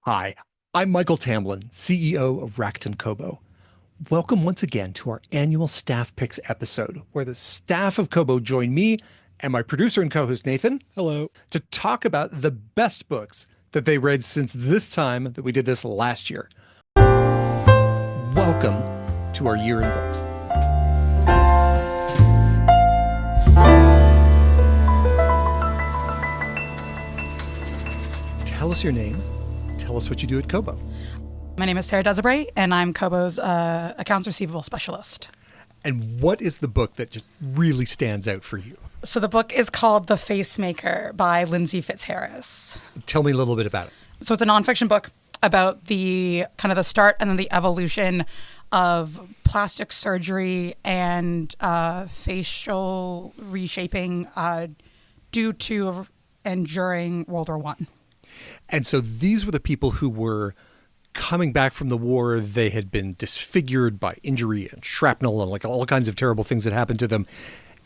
Hi, I'm Michael Tamblin, CEO of Rakuten Kobo. Welcome once again to our annual Staff Picks episode, where the staff of Kobo join me and my producer and co-host Nathan Hello. to talk about the best books that they read since this time that we did this last year. Welcome to our year in books. Tell us your name. Tell us what you do at Kobo. My name is Sarah Desiree, and I'm Kobo's accounts receivable specialist. And what is the book that just really stands out for you? So the book is called The Facemaker by Lindsay Fitzharris. Tell me a little bit about it. So it's a nonfiction book about the kind of the start and then the evolution of plastic surgery and facial reshaping due to and during World War I. And so these were the people who were coming back from the war. They had been disfigured by injury and shrapnel and like all kinds of terrible things that happened to them.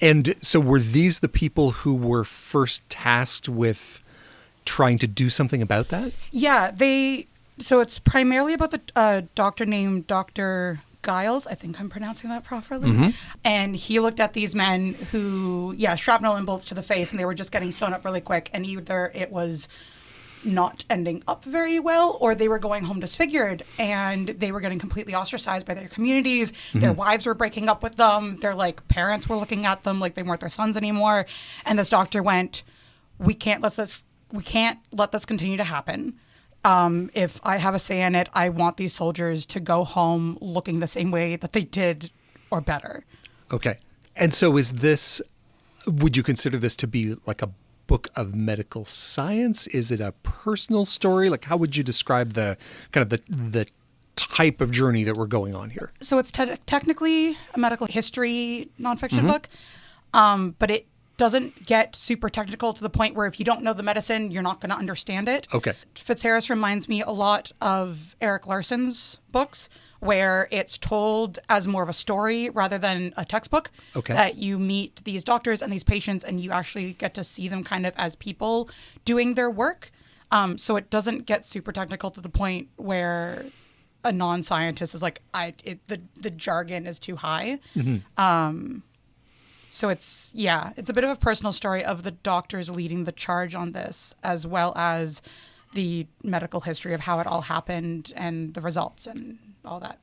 And so were these the people who were first tasked with trying to do something about that? Yeah, so it's primarily about the doctor named Dr. Giles. I think I'm pronouncing that properly. Mm-hmm. And he looked at these men who, shrapnel and bullets to the face, and they were just getting sewn up really quick. And either it was not ending up very well, or they were going home disfigured and they were getting completely ostracized by their communities. Mm-hmm. Their wives were breaking up with them. Their parents were looking at them like they weren't their sons anymore. And this doctor went, we can't let this continue to happen. If I have a say in it, I want these soldiers to go home looking the same way that they did or better. Okay. And so would you consider this to be like a book of medical science? Is it a personal story? Like, how would you describe the kind of the type of journey that we're going on here? So it's technically a medical history nonfiction book, but it doesn't get super technical to the point where if you don't know the medicine, you're not going to understand it. Okay. Fitzharris reminds me a lot of Eric Larson's books, where it's told as more of a story rather than a textbook. Okay. That you meet these doctors and these patients and you actually get to see them kind of as people doing their work. So it doesn't get super technical to the point where a non-scientist is like, the jargon is too high. Mm-hmm. So it's a bit of a personal story of the doctors leading the charge on this, as well as the medical history of how it all happened and the results and all that.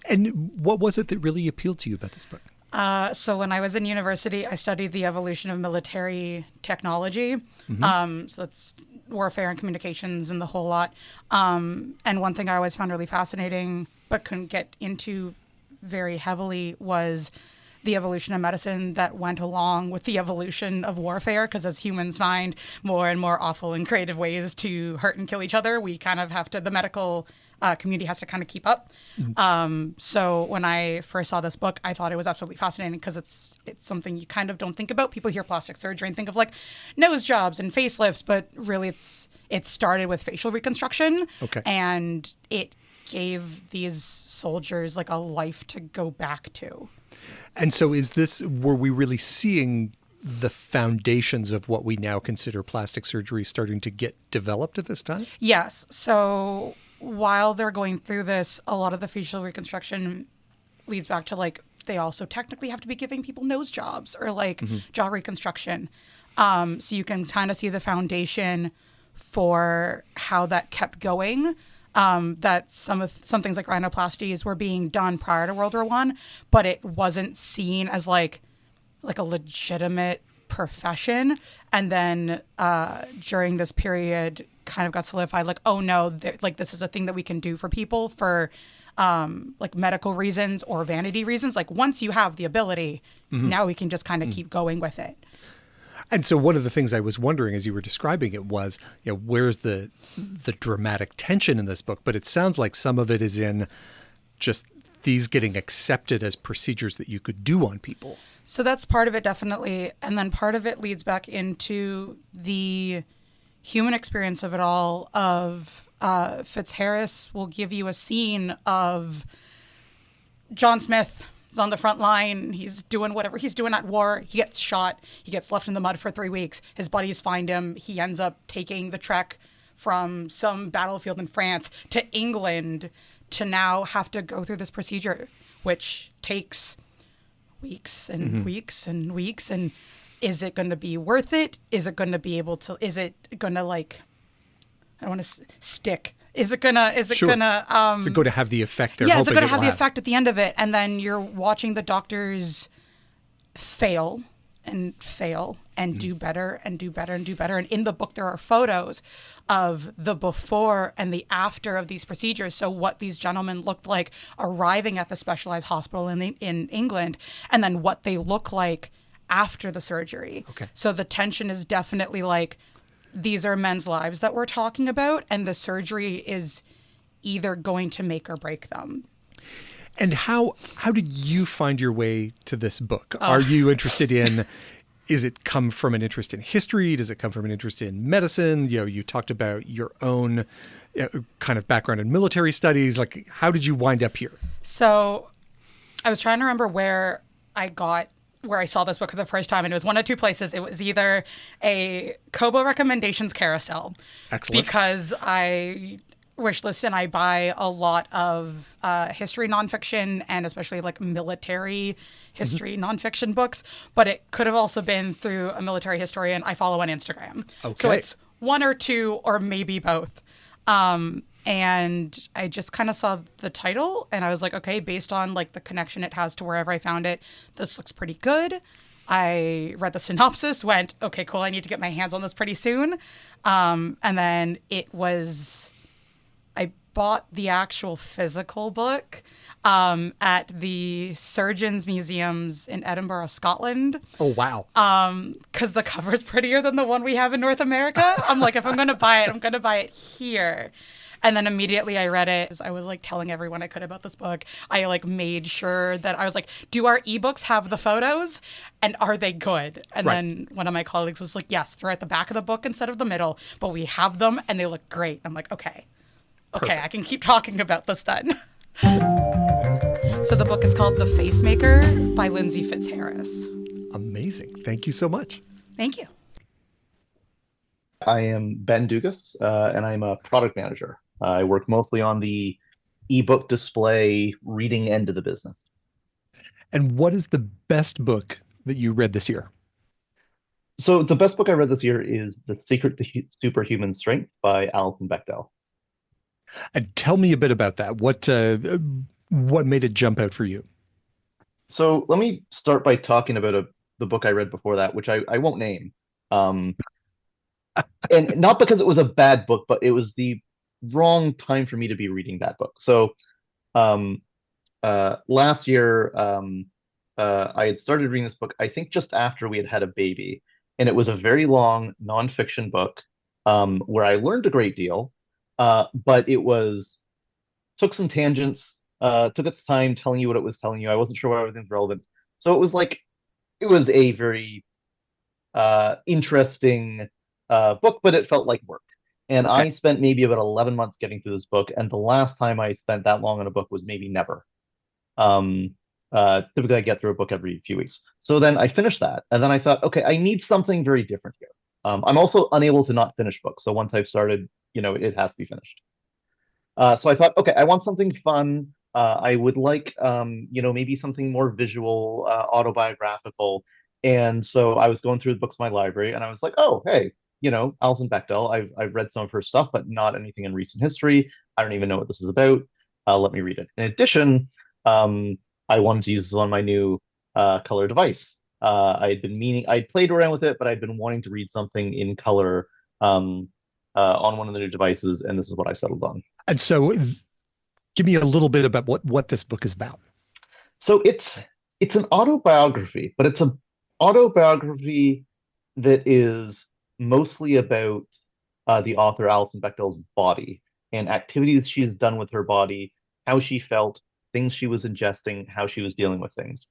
And what was it that really appealed to you about this book? So when I was in university, I studied the evolution of military technology. Mm-hmm. So it's warfare and communications and the whole lot. And one thing I always found really fascinating, but couldn't get into very heavily, was the evolution of medicine that went along with the evolution of warfare, because as humans find more and more awful and creative ways to hurt and kill each other, we kind of have to, the medical community has to kind of keep up. Mm-hmm. So when I first saw this book, I thought it was absolutely fascinating because it's something you kind of don't think about. People hear plastic surgery and think of like nose jobs and facelifts, but really it started with facial reconstruction. Okay. And it gave these soldiers like a life to go back to. And so were we really seeing the foundations of what we now consider plastic surgery starting to get developed at this time? Yes. So while they're going through this, a lot of the facial reconstruction leads back to they also technically have to be giving people nose jobs or jaw reconstruction. So you can kind of see the foundation for how that kept going. That some things like rhinoplasties were being done prior to World War I, but it wasn't seen as like a legitimate profession. And then during this period, kind of got solidified. Oh no, this is a thing that we can do for people for medical reasons or vanity reasons. Once you have the ability, now we can just kind of keep going with it. And so one of the things I was wondering as you were describing it was, where's the dramatic tension in this book? But it sounds like some of it is in just these getting accepted as procedures that you could do on people. So that's part of it, definitely. And then part of it leads back into the human experience of it all, of Fitzharris will give you a scene of John Smith is on the front line. He's doing whatever he's doing at war. He gets shot. He gets left in the mud for 3 weeks. His buddies find him. He ends up taking the trek from some battlefield in France to England to now have to go through this procedure, which takes weeks and weeks and weeks. And is it going to be worth it? Is it going to be able to, is it going to like, I don't want to stick. Is it gonna, is it Sure. gonna, Is it going to have the effect they're yeah, hoping is it going to it have will the effect at the end of it? And then you're watching the doctors fail and do better and do better and do better. And in the book, there are photos of the before and the after of these procedures. So what these gentlemen looked like arriving at the specialized hospital in England, and then what they look like after the surgery. Okay. So the tension is definitely like, these are men's lives that we're talking about, and the surgery is either going to make or break them. And how did you find your way to this book? Are you interested in, is it come from an interest in history? Does it come from an interest in medicine? You know, you talked about your own kind of background in military studies. Like, how did you wind up here? So I was trying to remember where I saw this book for the first time, and it was one of two places. It was either a Kobo recommendations carousel. Excellent. Because I wishlist and I buy a lot of history nonfiction, and especially like military history nonfiction books. But it could have also been through a military historian I follow on Instagram. Okay. So it's one or two, or maybe both. And I just kind of saw the title, and I was like, okay, based on like the connection it has to wherever I found it, this looks pretty good. I read the synopsis, went, okay, cool, I need to get my hands on this pretty soon. And then I bought the actual physical book at the Surgeons Museums in Edinburgh, Scotland. Oh, wow. Because the cover's prettier than the one we have in North America. I'm like, if I'm going to buy it, I'm going to buy it here. And then immediately I read it. I was like telling everyone I could about this book. I like made sure that I was like, do our ebooks have the photos and are they good? And Right. then one of my colleagues was like, yes, they're at the back of the book instead of the middle, but we have them and they look great. I'm like, okay, Perfect. I can keep talking about this then. So the book is called The Facemaker by Lindsay Fitzharris. Amazing. Thank you so much. Thank you. I am Ben Dugas, and I'm a product manager. I work mostly on the ebook display reading end of the business. And what is the best book that you read this year? So the best book I read this year is The Secret to Superhuman Strength by Alison Beckle. And tell me a bit about that. What made it jump out for you? So let me start by talking about the book I read before that, which I won't name. And not because it was a bad book, but it was the wrong time for me to be reading that book. So last year, I had started reading this book, I think just after we had had a baby. And it was a very long nonfiction book where I learned a great deal, but took some tangents, took its time telling you what it was telling you. I wasn't sure why everything's relevant. So it was a very interesting book, but it felt like work. And Okay. I spent maybe about 11 months getting through this book, and the last time I spent that long on a book was maybe never. Typically, I get through a book every few weeks. So then I finished that, and then I thought, okay, I need something very different here. I'm also unable to not finish books, so once I've started, it has to be finished. So I thought, okay, I want something fun. I would like, maybe something more visual, autobiographical. And so I was going through the books in my library, and I was like, oh, hey, Alison Bechdel. I've read some of her stuff, but not anything in recent history. I don't even know what this is about. Let me read it. In addition, I wanted to use this on my new color device. I'd played around with it, but I'd been wanting to read something in color on one of the new devices, and this is what I settled on. And so give me a little bit about what this book is about. So it's an autobiography, but it's an autobiography that is mostly about the author Alison Bechdel's body and activities she's done with her body, how she felt, things she was ingesting, how she was dealing with things.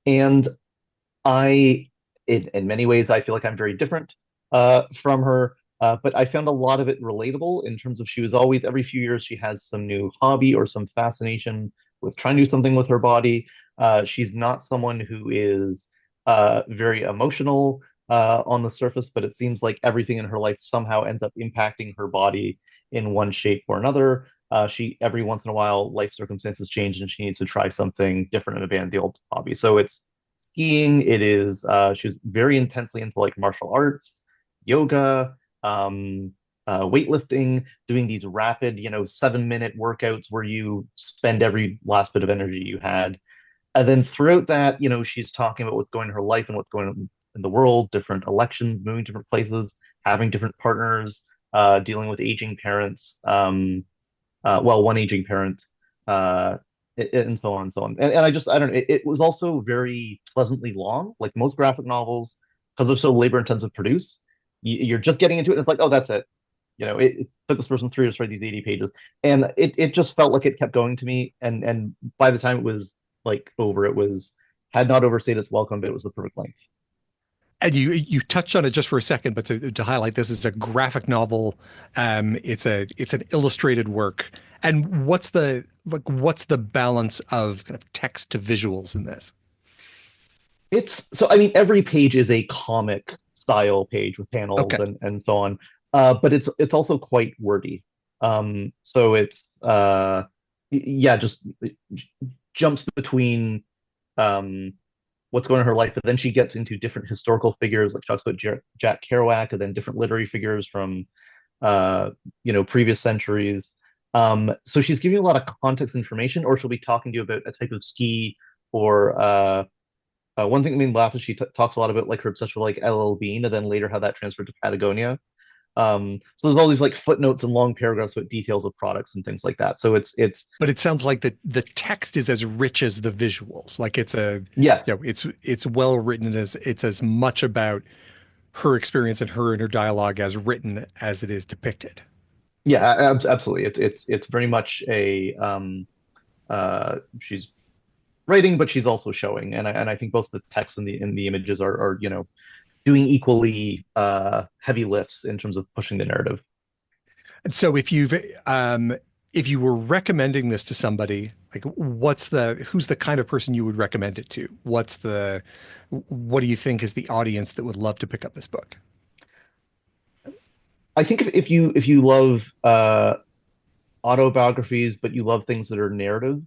And in many ways, I feel like I'm very different from her, but I found a lot of it relatable in terms of she was always, every few years, she has some new hobby or some fascination with trying to do something with her body. She's not someone who is very emotional. on the surface, but it seems like everything in her life somehow ends up impacting her body in one shape or another. She every once in a while, life circumstances change, and she needs to try something different and abandon the old hobby. So it's skiing. It is she's very intensely into like martial arts, yoga, weightlifting, doing these rapid, 7-minute workouts where you spend every last bit of energy you had. And then throughout that, she's talking about what's going on in her life and what's going on in the world, different elections, moving to different places, having different partners, dealing with aging parents, well, one aging parent, uh, and so on and so on. And I don't know, it was also very pleasantly long, like most graphic novels, because they're so labor intensive to produce. You're just getting into it, and it's like, oh, that's it. It took this person 3 years to write these 80 pages, and it just felt like it kept going to me. And by the time it was like over, it was had not overstayed its welcome, but it was the perfect length. And you touched on it just for a second, but to highlight, this is a graphic novel. It's an illustrated work. And what's the balance of kind of text to visuals in this? It's so I mean every page is a comic style page with panels Okay. and so on. But it's also quite wordy. So it's yeah, just jumps between um what's going on in her life, but then she gets into different historical figures, like she talks about Jack Kerouac, and then different literary figures from uh previous centuries. So she's giving you a lot of context information, or she'll be talking to you about a type of ski or one thing that made me laugh is she talks a lot about like her obsession with like LL Bean, and then later how that transferred to Patagonia. So there's all these like footnotes and long paragraphs with details of products and things like that. So it's But it sounds like the text is as rich as the visuals. Like yes, it's well written, as it's as much about her experience and her dialogue as written as it is depicted. yeah, absolutely. It's very much a she's writing, but she's also showing, and I think both the text and the images are doing equally heavy lifts in terms of pushing the narrative. And so if you were recommending this to somebody, like who's the kind of person you would recommend it to? What do you think is the audience that would love to pick up this book? I think if you love autobiographies, but you love things that are narrative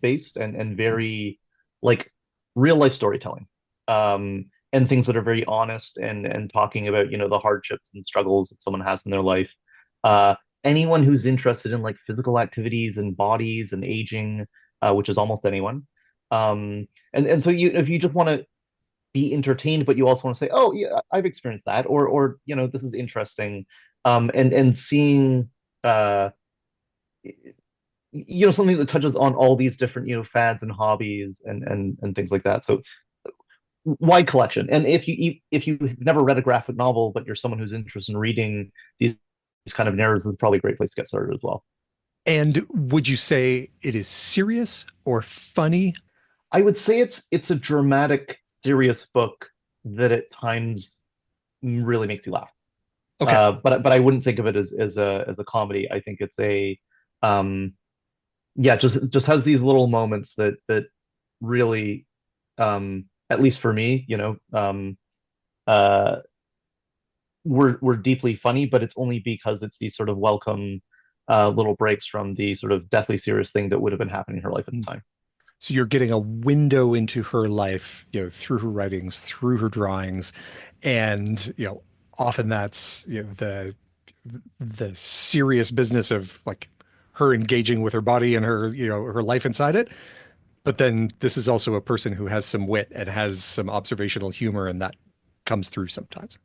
based and very like real life storytelling, and things that are very honest and talking about the hardships and struggles that someone has in their life. Uh, Anyone who's interested in like physical activities and bodies and aging, which is almost anyone. And so if you just want to be entertained, but you also want to say, oh yeah, I've experienced that, or this is interesting, and seeing uh something that touches on all these different fads and hobbies and things like that. So wide collection. And if you've never read a graphic novel, but you're someone who's interested in reading these kind of narratives, is probably a great place to get started as well. And would you say it is serious or funny? I would say it's a dramatic, serious book that at times really makes you laugh. Okay. But I wouldn't think of it as a comedy. I think it's a um yeah, just has these little moments that really at least for me, uh were deeply funny, but it's only because it's these sort of welcome little breaks from the sort of deathly serious thing that would have been happening in her life at the time. So you're getting a window into her life, through her writings, through her drawings, and often that's the serious business of like her engaging with her body and her life inside it. But then this is also a person who has some wit and has some observational humor, and that comes through sometimes.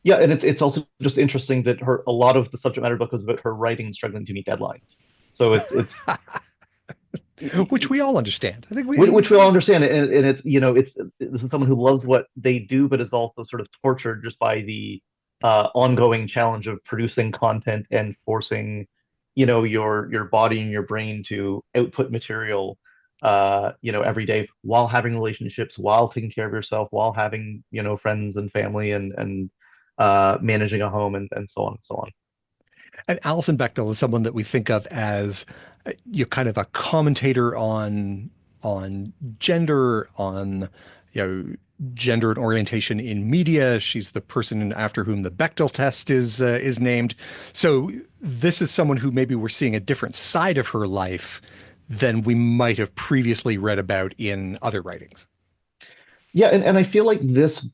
Yeah, and it's also just interesting that her a lot of the subject matter of the book is about her writing and struggling to meet deadlines. So it's Which we all understand. I think which we all understand, and it's this is someone who loves what they do, but is also sort of tortured just by the ongoing challenge of producing content and forcing your body and your brain to output material every day while having relationships, while taking care of yourself, while having friends and family and managing a home and so on and so on. And Alison Beckle is someone that we think of as kind of a commentator on gender, on gender and orientation in media. She's the person after whom the Bechdel test is named. So this is someone who maybe we're seeing a different side of her life than we might have previously read about in other writings. Yeah, and I feel like this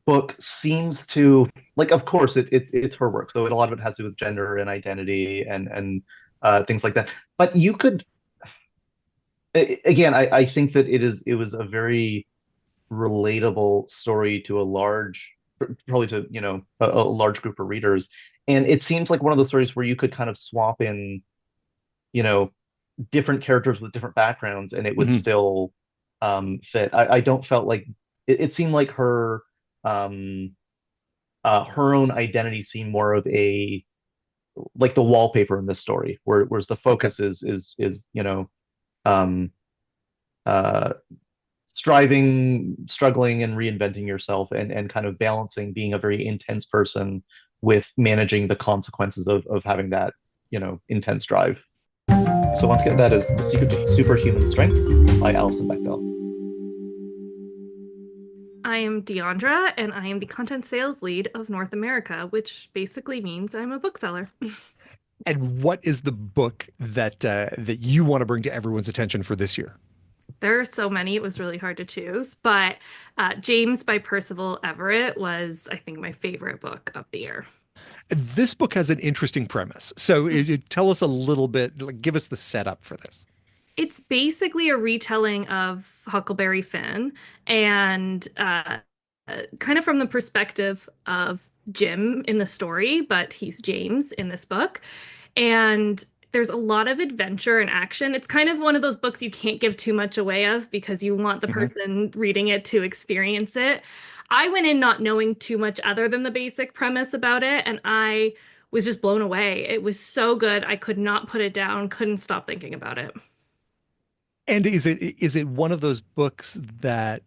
book seems to like, of course, it's her work, so a lot of it has to do with gender and identity and things like that. But you could, again, I think that it was a very relatable story to a large, probably to, a large group of readers. And it seems like one of those stories where you could kind of swap in, you know, different characters with different backgrounds and it would Mhm. still fit. I don't felt like it seemed like her own identity seemed more of a like the wallpaper in this story, whereas the Okay. focus is um, uh, striving, struggling, and reinventing yourself, and kind of balancing being a very intense person with managing the consequences of having that intense drive. So once again, that is The Secret to Superhuman Strength by Alison Beckle. I am Deandra, and I am the content sales lead of North America, which basically means I'm a bookseller. And what is the book that you want to bring to everyone's attention for this year? There are so many, it was really hard to choose, but James by Percival Everett was, I think, my favorite book of the year. This book has an interesting premise. So tell us a little bit, like, give us the setup for this. It's basically a retelling of Huckleberry Finn and kind of from the perspective of Jim in the story, but he's James in this book. And there's a lot of adventure and action. It's kind of one of those books you can't give too much away of because you want the Mhm. person reading it to experience it. I went in not knowing too much other than the basic premise about it, and I was just blown away. It was so good. I could not put it down, couldn't stop thinking about it. And is it one of those books that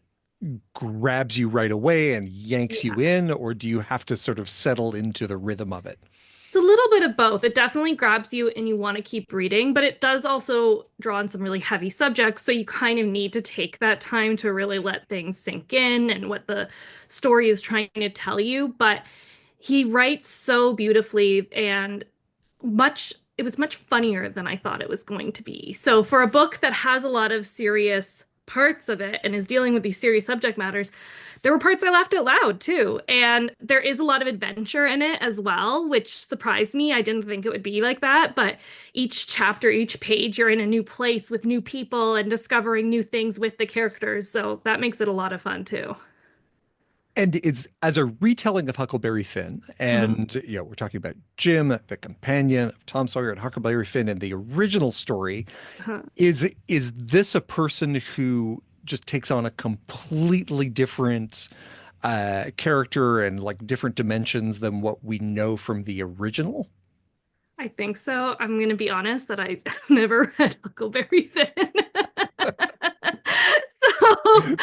grabs you right away and yanks you Yeah. in, or do you have to sort of settle into the rhythm of it? It's a little bit of both. It definitely grabs you and you want to keep reading, but it does also draw on some really heavy subjects. So you kind of need to take that time to really let things sink in and what the story is trying to tell you. But he writes so beautifully and it was much funnier than I thought it was going to be. So for a book that has a lot of serious parts of it and is dealing with these serious subject matters, there were parts I laughed out loud too. And there is a lot of adventure in it as well, which surprised me. I didn't think it would be like that, but each chapter, each page, you're in a new place with new people and discovering new things with the characters. So that makes it a lot of fun too. And it's as a retelling of Huckleberry Finn, and we're talking about Jim, the companion of Tom Sawyer and Huckleberry Finn in the original story. Is this a person who just takes on a completely different character and like different dimensions than what we know from the original? I think so. I'm going to be honest that I never read Huckleberry Finn. So,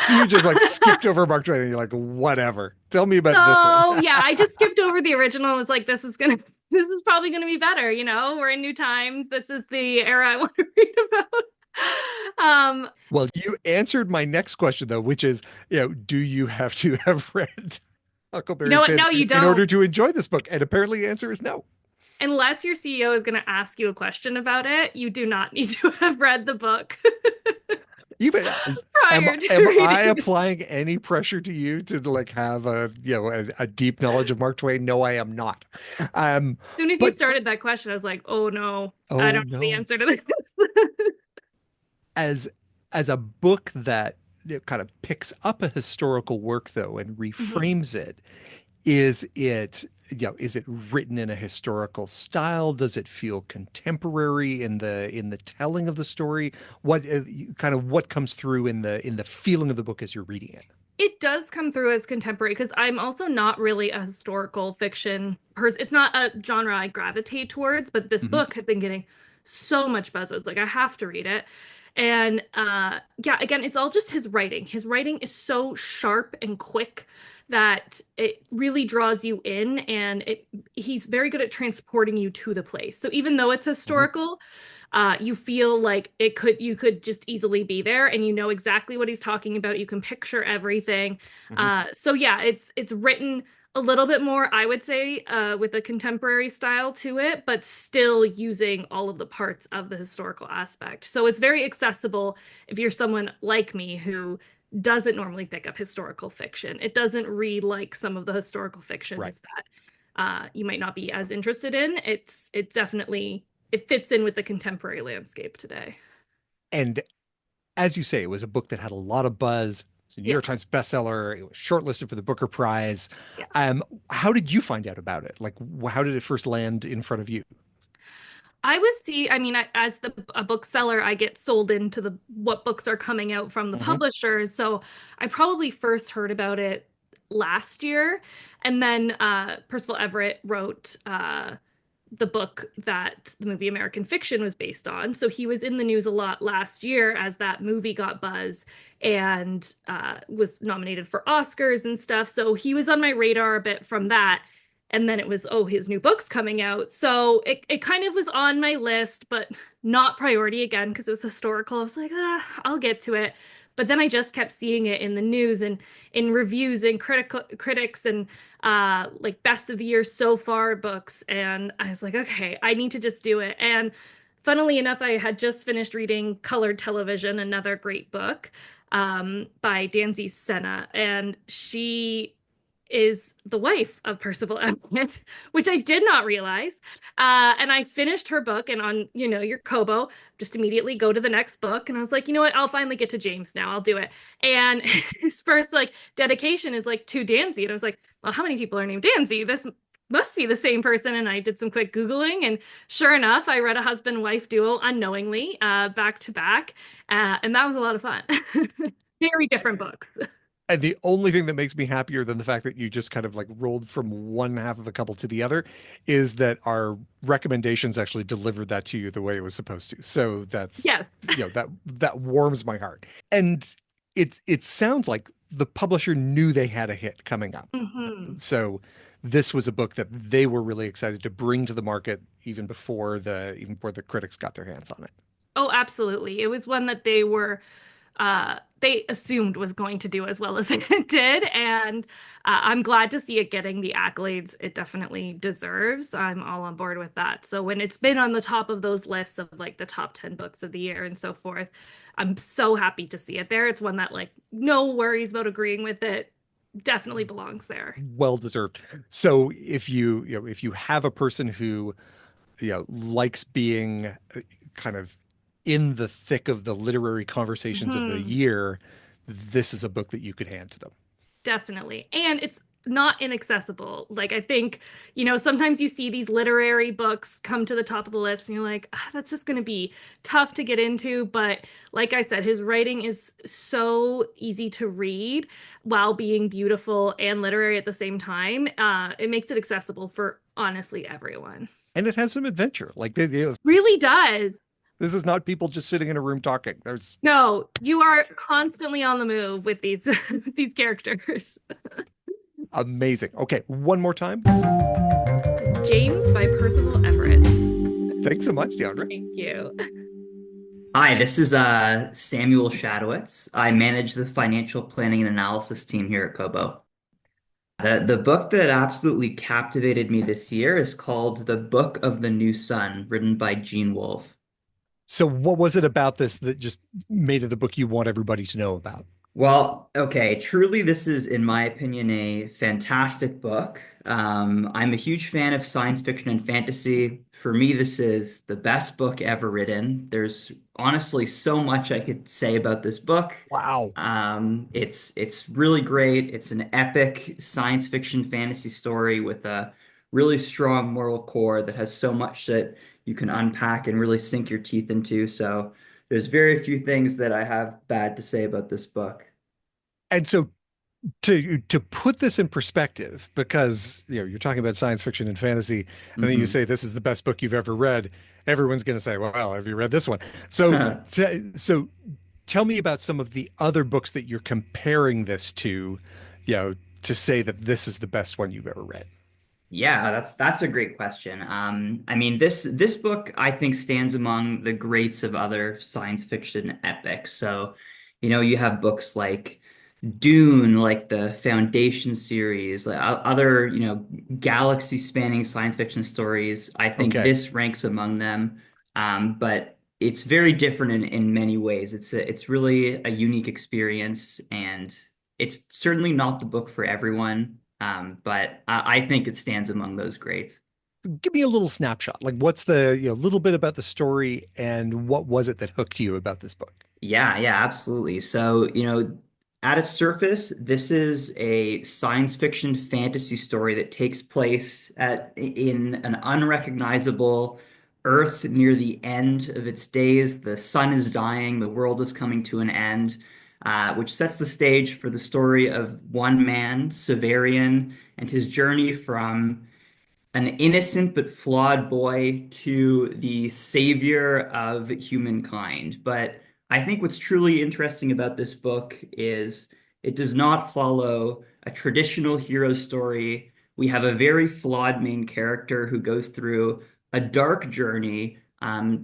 So you just like skipped over Mark Twain and you're like, whatever. Tell me about this one. so yeah, I just skipped over the original and was like, this is probably gonna be better, you know? We're in new times. This is the era I want to read about. Well, you answered my next question though, which is, do you have to have read you Huckleberry know what? Finn No, you in order don't. to enjoy this book? And apparently the answer is no. Unless your CEO is gonna ask you a question about it, you do not need to have read the book Even am prior to am I reading. applying any pressure to you to like have a deep knowledge of Mark Twain? No, I am not. Um, As soon as you but started that question, I was like, oh no, I oh don't know the no, answer to this. as as a book that kind of picks up a historical work though and Mhm. reframes it, is it written in a historical style? Does it feel contemporary in the telling of the story? What comes through in the feeling of the book as you're reading it? It does come through as contemporary because I'm also not really a historical fiction person. It's not a genre I gravitate towards, but this Mhm. book had been getting so much buzz. I was like, I have to read it. And yeah, again, it's all just his writing. His writing is so sharp and quick that it really draws you in, and he's very good at transporting you to the place. So even though it's Mhm. historical, You feel like you could just easily be there, and you know exactly what he's talking about. You can picture everything. Mhm. So yeah, it's written a little bit more, I would say, with a contemporary style to it, but still using all of the parts of the historical aspect. So it's very accessible if you're someone like me who doesn't normally pick up historical fiction. It doesn't read like some of the historical Right. fictions that you might not be as interested in. It definitely it fits in with the contemporary landscape today. And as you say, it was a book that had a lot of buzz. It's a New Yeah, York Times bestseller. It was shortlisted for the Booker Prize. yeah. How did you find out about it? Like, how did it first land in front of you? I would see, I mean, as a bookseller, I get sold into the what books are coming out from the Mhm. publishers. So I probably first heard about it last year. And then Percival Everett wrote the book that the movie American Fiction was based on. So he was in the news a lot last year as that movie got buzz and was nominated for Oscars and stuff. So he was on my radar a bit from that. And then it was, oh, his new book's coming out. So it kind of was on my list, but not priority again because it was historical. I was like, I'll get to it. But then I just kept seeing it in the news and in reviews and critics and like best of the year so far books. And I was like, okay, I need to just do it. And funnily enough, I had just finished reading Colored Television, another great book by Danzy Senna. And she is the wife of Percival Everett, which I did not realize. And I finished her book, and on, your Kobo, just immediately go to the next book. And I was like, you know what? I'll finally get to James now. I'll do it. And his first like dedication is like to Danzy. And I was like, well, how many people are named Danzy? This must be the same person. And I did some quick Googling, and sure enough, I read a husband-wife duo unknowingly, back to back. And that was a lot of fun. Very different books. And the only thing that makes me happier than the fact that you just kind of like rolled from one half of a couple to the other is that our recommendations actually delivered that to you the way it was supposed to. So that's, Yes. that warms my heart. And it sounds like the publisher knew they had a hit coming up. Hmm. So this was a book that they were really excited to bring to the market even before the critics got their hands on it. Oh, absolutely. It was one that they assumed was going to do as well as it did. And I'm glad to see it getting the accolades it definitely deserves. I'm all on board with that. So when it's been on the top of those lists of like the top 10 books of the year and so forth, I'm so happy to see it there. It's one that like no worries about agreeing with it. Definitely belongs there. Well deserved. So if you have a person who likes being kind of in the thick of the literary conversations of the Hmm. year, this is a book that you could hand to them. Definitely. And it's not inaccessible. Like, I think, sometimes you see these literary books come to the top of the list and you're like, that's just going to be tough to get into. But like I said, his writing is so easy to read while being beautiful and literary at the same time. It makes it accessible for honestly everyone. And it has some adventure. Like Really does. this is not people just sitting in a room talking. There's No, you are constantly on the move with these these characters. amazing. Okay, one more time. James by Percival Everett. Thanks so much, Deandra. Thank you. Hi, this is Samuel Shadowitz. I manage the financial planning and analysis team here at Kobo. The book that absolutely captivated me this year is called The Book of the New Sun, written by Gene Wolfe. So what was it about this that just made it the book you want everybody to know about? Well, okay, truly, this is, in my opinion, a fantastic book. I'm a huge fan of science fiction and fantasy. For me, this is the best book ever written. There's honestly so much I could say about this book. Wow. It's really great. It's an epic science fiction fantasy story with a really strong moral core that has so much that you can unpack and really sink your teeth into. So there's very few things that I have bad to say about this book. And so to put this in perspective, because you're talking about science fiction and fantasy, and then you Mhm. say this is the best book you've ever read, everyone's going to say, "Well, have you read this one?" So so tell me about some of the other books that you're comparing this to, to say that this is the best one you've ever read. Yeah, that's a great question. I mean, this book I think stands among the greats of other science fiction epics. So, you have books like Dune, like the Foundation series, like other, galaxy-spanning science fiction stories. I think Okay. this ranks among them. But it's very different in many ways. It's really a unique experience, and it's certainly not the book for everyone. But I think it stands among those greats. Give me a little snapshot. Like what's the, little bit about the story and what was it that hooked you about this book? Yeah, yeah, absolutely. So, at its surface, this is a science fiction fantasy story that takes place in an unrecognizable Earth near the end of its days. The sun is dying, the world is coming to an end, which sets the stage for the story of one man, Severian, and his journey from an innocent but flawed boy to the savior of humankind. But I think what's truly interesting about this book is it does not follow a traditional hero story. We have a very flawed main character who goes through a dark journey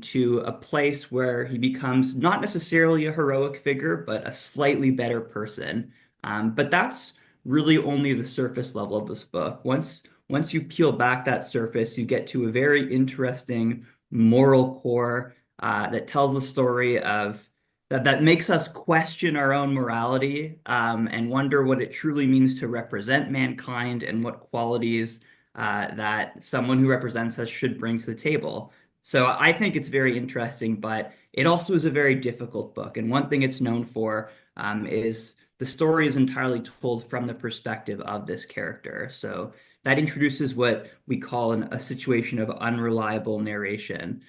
to a place where he becomes not necessarily a heroic figure, but a slightly better person. But that's really only the surface level of this book. Once you peel back that surface, you get to a very interesting moral core that tells the story of that makes us question our own morality and wonder what it truly means to represent mankind and what qualities that someone who represents us should bring to the table. So I think it's very interesting, but it also is a very difficult book. And one thing it's known for is the story is entirely told from the perspective of this character. So that introduces what we call a situation of unreliable narration,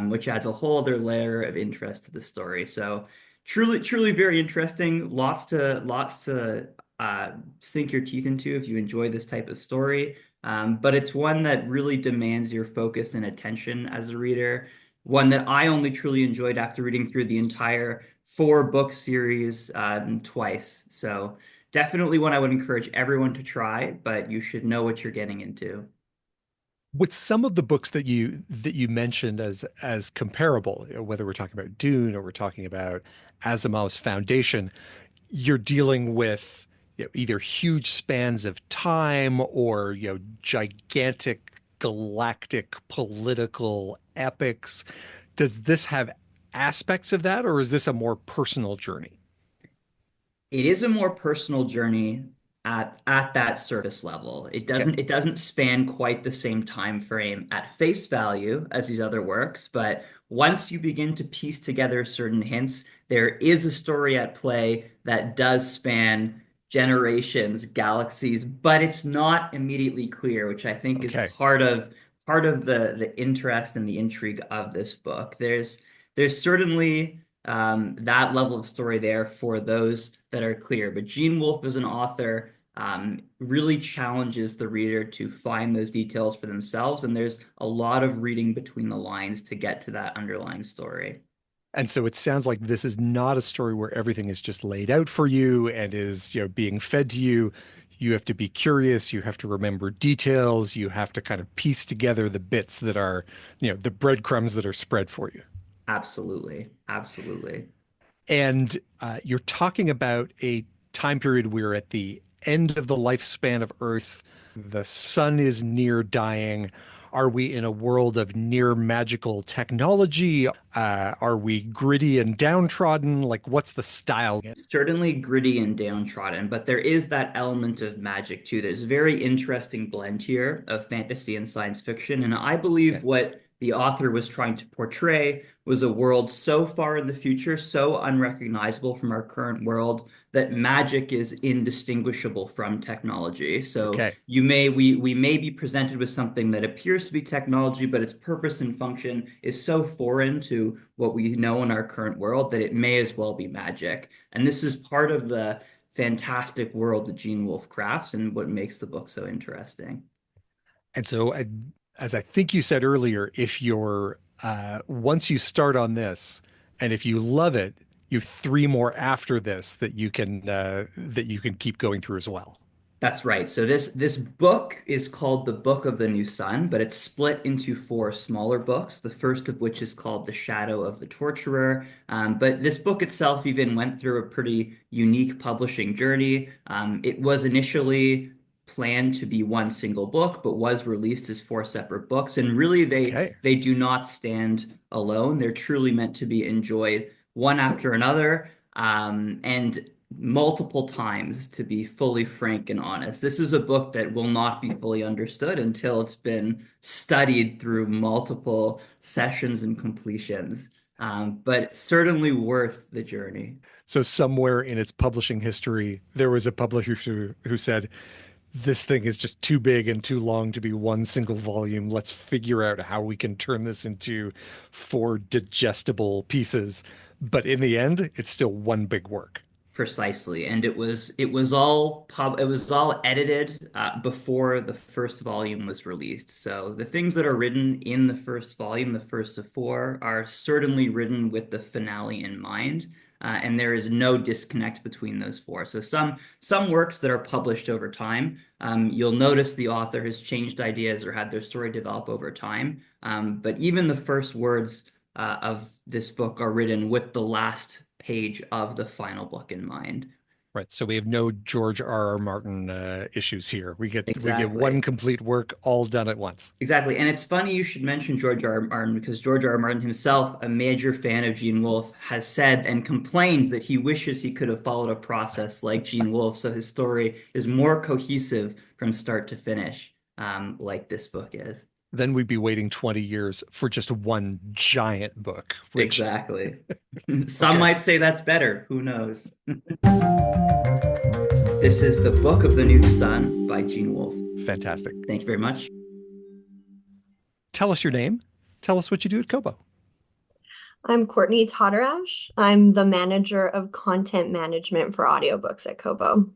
which adds a whole other layer of interest to the story. So truly, truly very interesting. Lots to sink your teeth into if you enjoy this type of story. But it's one that really demands your focus and attention as a reader. One that I only truly enjoyed after reading through the entire four-book series twice. So definitely one I would encourage everyone to try, but you should know what you're getting into. With some of the books that you mentioned as comparable, whether we're talking about Dune or we're talking about Asimov's Foundation, you're dealing with either huge spans of time or gigantic galactic political epics. Does this have aspects of that, or is this a more personal journey? It is a more personal journey at that surface level. It Okay. doesn't span quite the same time frame at face value as these other works, but once you begin to piece together certain hints, there is a story at play that does span generations, galaxies, but it's not immediately clear, which I think is Okay. part of the interest and the intrigue of this book. There's certainly that level of story there for those that are clear. But Gene Wolfe as an author really challenges the reader to find those details for themselves, and there's a lot of reading between the lines to get to that underlying story. And so it sounds like this is not a story where everything is just laid out for you and is, being fed to you. You have to be curious, you have to remember details, you have to kind of piece together the bits that are, the breadcrumbs that are spread for you. Absolutely. Absolutely. And you're talking about a time period where at the end of the lifespan of Earth, the sun is near dying. Are we in a world of near magical technology? Are we gritty and downtrodden? Like, what's the style? Certainly gritty and downtrodden, but there is that element of magic too. There's a very interesting blend here of fantasy and science fiction, and I believe Okay. what the author was trying to portray was a world so far in the future, so unrecognizable from our current world, that magic is indistinguishable from technology. So Okay. we may be presented with something that appears to be technology, but its purpose and function is so foreign to what we know in our current world that it may as well be magic. And this is part of the fantastic world that Gene Wolfe crafts and what makes the book so interesting. And so, as I think you said earlier, if you're once you start on this, and if you love it, you have three more after this that you can keep going through as well. That's right. So this book is called The Book of the New Sun, but it's split into four smaller books. The first of which is called The Shadow of the Torturer. But this book itself even went through a pretty unique publishing journey. It was initially planned to be one single book, but was released as four separate books. And really, Okay. they do not stand alone. They're truly meant to be enjoyed one after another. And multiple times, to be fully frank and honest. This is a book that will not be fully understood until it's been studied through multiple sessions and completions. But it's certainly worth the journey. So somewhere in its publishing history, there was a publisher who said, this thing is just too big and too long to be one single volume. Let's figure out how we can turn this into four digestible pieces. But in the end, it's still one big work. Precisely, and it was all edited before the first volume was released. So the things that are written in the first volume, the first of four, are certainly written with the finale in mind, and there is no disconnect between those four. So some works that are published over time, you'll notice the author has changed ideas or had their story develop over time. But even the first words of this book are written with the last page of the final book in mind. Right. So we have no George R. R. Martin issues here. We get one Exactly. complete work all done at once. Exactly. And it's funny you should mention George R. R. Martin because George R. R. Martin himself, a major fan of Gene Wolfe, has said and complains that he wishes he could have followed a process like Gene Wolfe so his story is more cohesive from start to finish, like this book is. Then we'd be waiting 20 years for just one giant book, which, Exactly. Some okay, might say that's better. Who knows? This is The Book of the New Sun by Gene Wolfe. fantastic. Thank you very much. Tell us your name. Tell us what you do at Kobo. I'm Courtney Totterash. I'm the manager of content management for audiobooks at Kobo.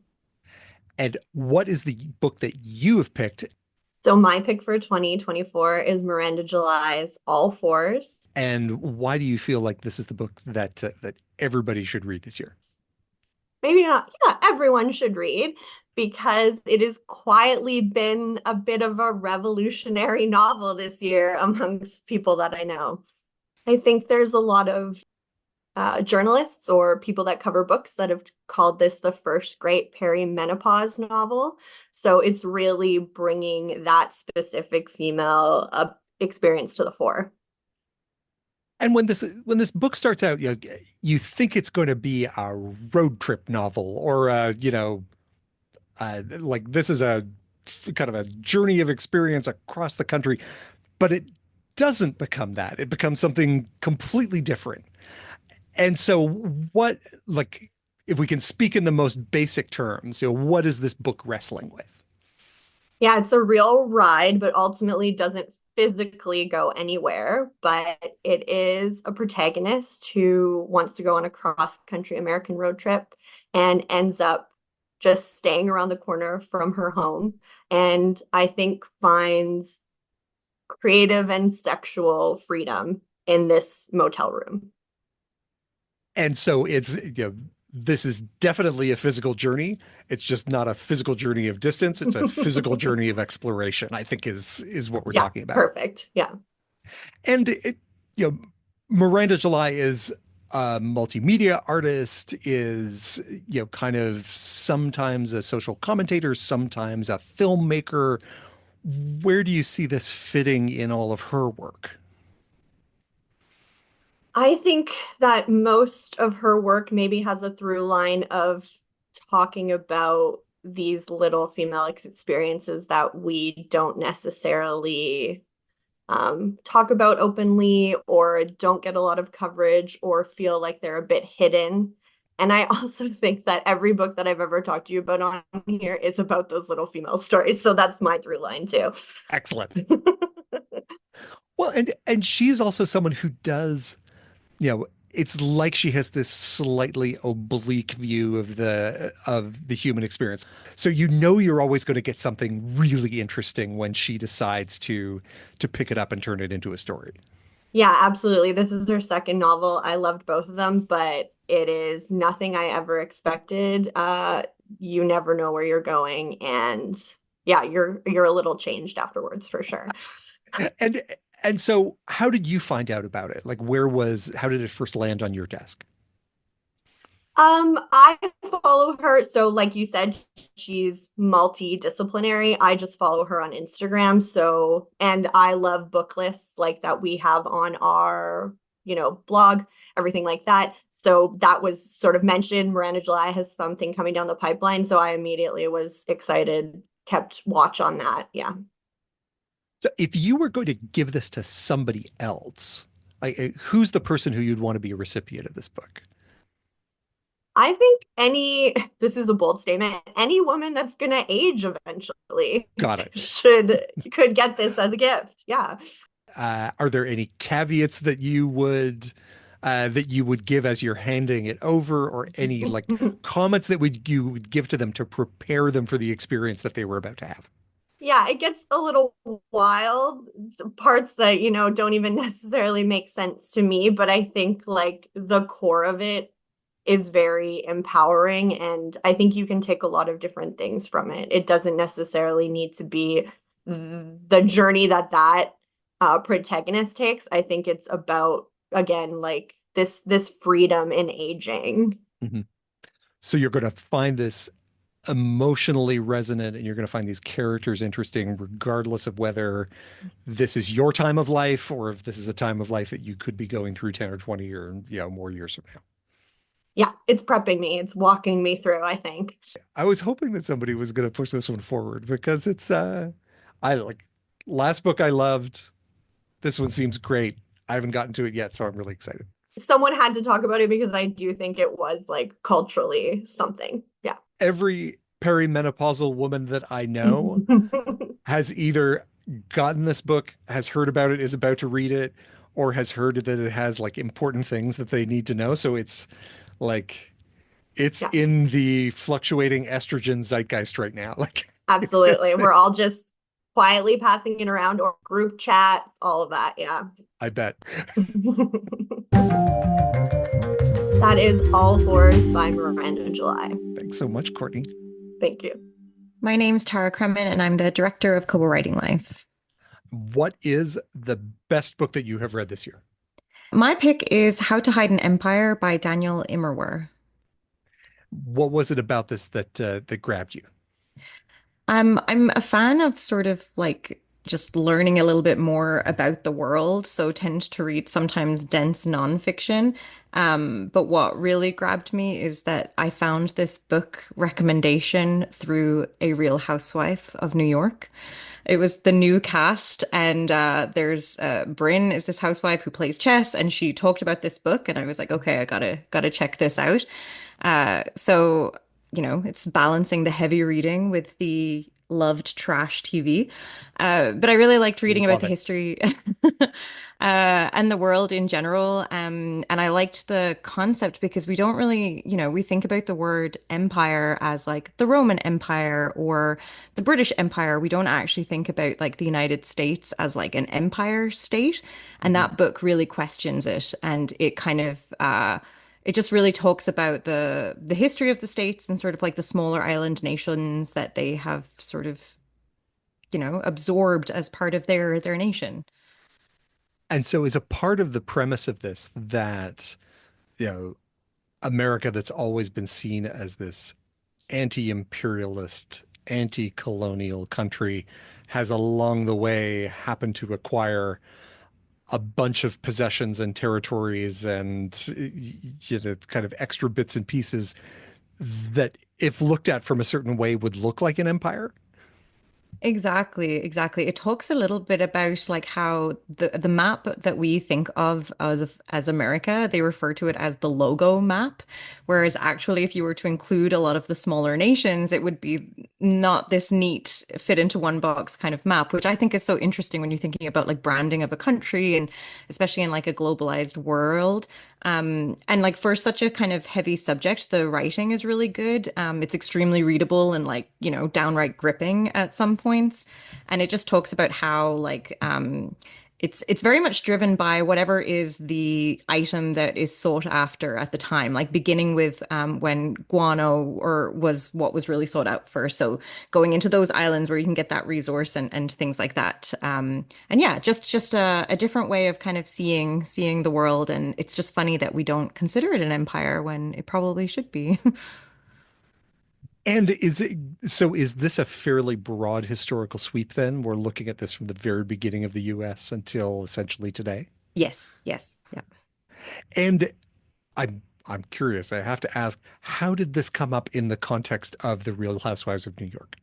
And what is the book that you have picked? So my pick for 2024 is Miranda July's All Fours. And why do you feel like this is the book that everybody should read this year? Maybe not, yeah, everyone should read because it has quietly been a bit of a revolutionary novel this year amongst people that I know. I think there's a lot of journalists or people that cover books that have called this the first great perimenopause novel. So it's really bringing that specific female experience to the fore. And when this book starts out, you think it's going to be a road trip novel, or like this is a kind of a journey of experience across the country, but it doesn't become that. It becomes something completely different. And so what, like, if we can speak in the most basic terms, what is this book wrestling with? Yeah, it's a real ride, but ultimately doesn't physically go anywhere. But it is a protagonist who wants to go on a cross-country American road trip and ends up just staying around the corner from her home. And I think finds creative and sexual freedom in this motel room. And so this is definitely a physical journey. It's just not a physical journey of distance. It's a physical journey of exploration, I think is what we're Yeah, talking about. perfect. Yeah. And Miranda July is a multimedia artist, is, kind of sometimes a social commentator, sometimes a filmmaker. Where do you see this fitting in all of her work? I think that most of her work maybe has a through line of talking about these little female experiences that we don't necessarily talk about openly or don't get a lot of coverage or feel like they're a bit hidden. And I also think that every book that I've ever talked to you about on here is about those little female stories. So that's my through line too. Excellent. Well, and she's also someone who does, it's like she has this slightly oblique view of the human experience. So you're always going to get something really interesting when she decides to pick it up and turn it into a story. Yeah, absolutely. This is her second novel. I loved both of them, but it is nothing I ever expected you never know where you're going, and yeah, you're a little changed afterwards for sure. And and so how did you find out about it? Like how did it first land on your desk? I follow her. So, like you said, she's multidisciplinary. I just follow her on Instagram. So, and I love book lists like that we have on our, blog, everything like that. So that was sort of mentioned. Miranda July has something coming down the pipeline. So I immediately was excited, kept watch on that. Yeah. So if you were going to give this to somebody else, like who's the person who you'd want to be a recipient of this book? I think this is a bold statement, any woman that's going to age eventually Got it. could get this as a gift. Yeah. Are there any caveats that you would give as you're handing it over, or any like comments that you would give to them to prepare them for the experience that they were about to have? Yeah, it gets a little wild, parts that, don't even necessarily make sense to me, but I think like the core of it is very empowering, and I think you can take a lot of different things from it. It doesn't necessarily need to be the journey that protagonist takes. I think it's about, again, like this freedom in aging. Mhm. So you're going to find this emotionally resonant, and you're going to find these characters interesting, regardless of whether this is your time of life or if this is a time of life that you could be going through 10 or 20 or more years from now. Yeah, it's prepping me. It's walking me through, I think. I was hoping that somebody was going to push this one forward because it's I like last book I loved. This one seems great. I haven't gotten to it yet, so I'm really excited. Someone had to talk about it because I do think it was like culturally something. Yeah. Every perimenopausal woman that I know has either gotten this book, has heard about it, is about to read it, or has heard that it has like important things that they need to know. So like it's Yeah, in the fluctuating estrogen zeitgeist right now. Like absolutely. We're all just quietly passing it around, or group chats, all of that. Yeah. I bet. That is All Fours by Miranda July. Thanks so much, Courtney. Thank you. My name's Tara Kremen, and I'm the director of Kobo Writing Life. What is the best book that you have read this year? My pick is How to Hide an Empire by Daniel Immerwahr. What was it about this that grabbed you? I'm a fan of sort of like just learning a little bit more about the world, so tend to read sometimes dense nonfiction. But what really grabbed me is that I found this book recommendation through a Real Housewife of New York. It was the new cast, and there's Bryn is this housewife who plays chess, and she talked about this book, and I was like, okay, I gotta check this out. So it's balancing the heavy reading with the loved trash TV. But I really liked reading about Love the it. history and the world in general. And I liked the concept because we don't really, we think about the word empire as like the Roman Empire or the British Empire. We don't actually think about like the United States as like an empire state. And Mhm. that book really questions it. And it kind of, it just really talks about the history of the states and sort of like the smaller island nations that they have sort of, absorbed as part of their nation. And so is a part of the premise of this that, you know, America that's always been seen as this anti-imperialist, anti-colonial country has along the way happened to acquire a bunch of possessions and territories and kind of extra bits and pieces that if looked at from a certain way would look like an empire. Exactly, exactly. It talks a little bit about like how the map that we think of as America, they refer to it as the logo map, whereas actually if you were to include a lot of the smaller nations, it would be not this neat fit into one box kind of map, which I think is so interesting when you're thinking about like branding of a country and especially in like a globalized world. And like for such a kind of heavy subject, the writing is really good. It's extremely readable and like, downright gripping at some points. And it just talks about how like it's very much driven by whatever is the item that is sought after at the time, like beginning with when guano or was what was really sought out first. So going into those islands where you can get that resource and things like that. And yeah, just a different way of kind of seeing the world. And it's just funny that we don't consider it an empire when it probably should be. And is this a fairly broad historical sweep then? We're looking at this from the very beginning of the US until essentially today. Yes, yes, yeah. And I'm curious, I have to ask, how did this come up in the context of the Real Housewives of New York?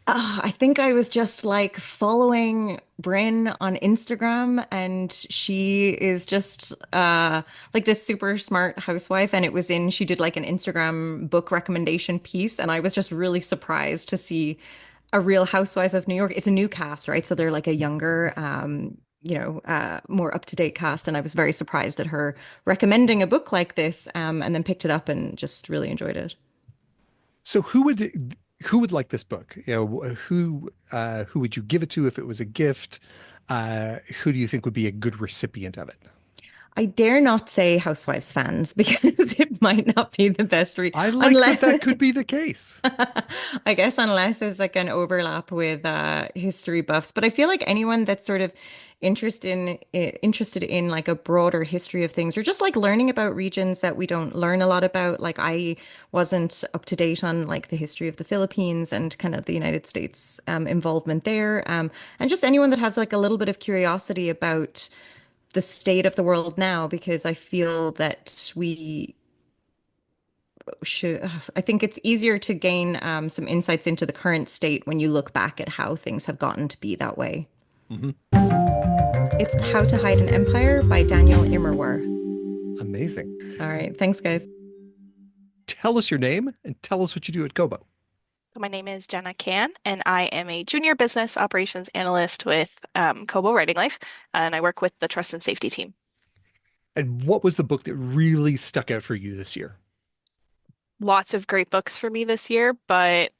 I think I was just like following Bryn on Instagram, and she is just like this super smart housewife. And she did like an Instagram book recommendation piece, and I was just really surprised to see a Real Housewife of New York. It's a new cast, right? So they're like a younger, more up to date cast, and I was very surprised at her recommending a book like this, and then picked it up and just really enjoyed it. So who would like this book? You know, who would you give it to if it was a gift? Who do you think would be a good recipient of it? I dare not say Housewives fans because it might not be the best read I like unless that could be the case. I guess unless there's like an overlap with history buffs. But I feel like anyone that's sort of interested in like a broader history of things or just like learning about regions that we don't learn a lot about. Like I wasn't up to date on like the history of the Philippines and kind of the United States involvement there. And just anyone that has like a little bit of curiosity about the state of the world now, because I feel that we should, I think it's easier to gain some insights into the current state when you look back at how things have gotten to be that way. Mhm. It's How to Hide an Empire by Daniel Immerwahr. Amazing. All right. Thanks, guys. Tell us your name and tell us what you do at Kobo. My name is Jenna Can, and I am a junior business operations analyst with Kobo Writing Life, and I work with the trust and safety team. And what was the book that really stuck out for you this year? Lots of great books for me this year, but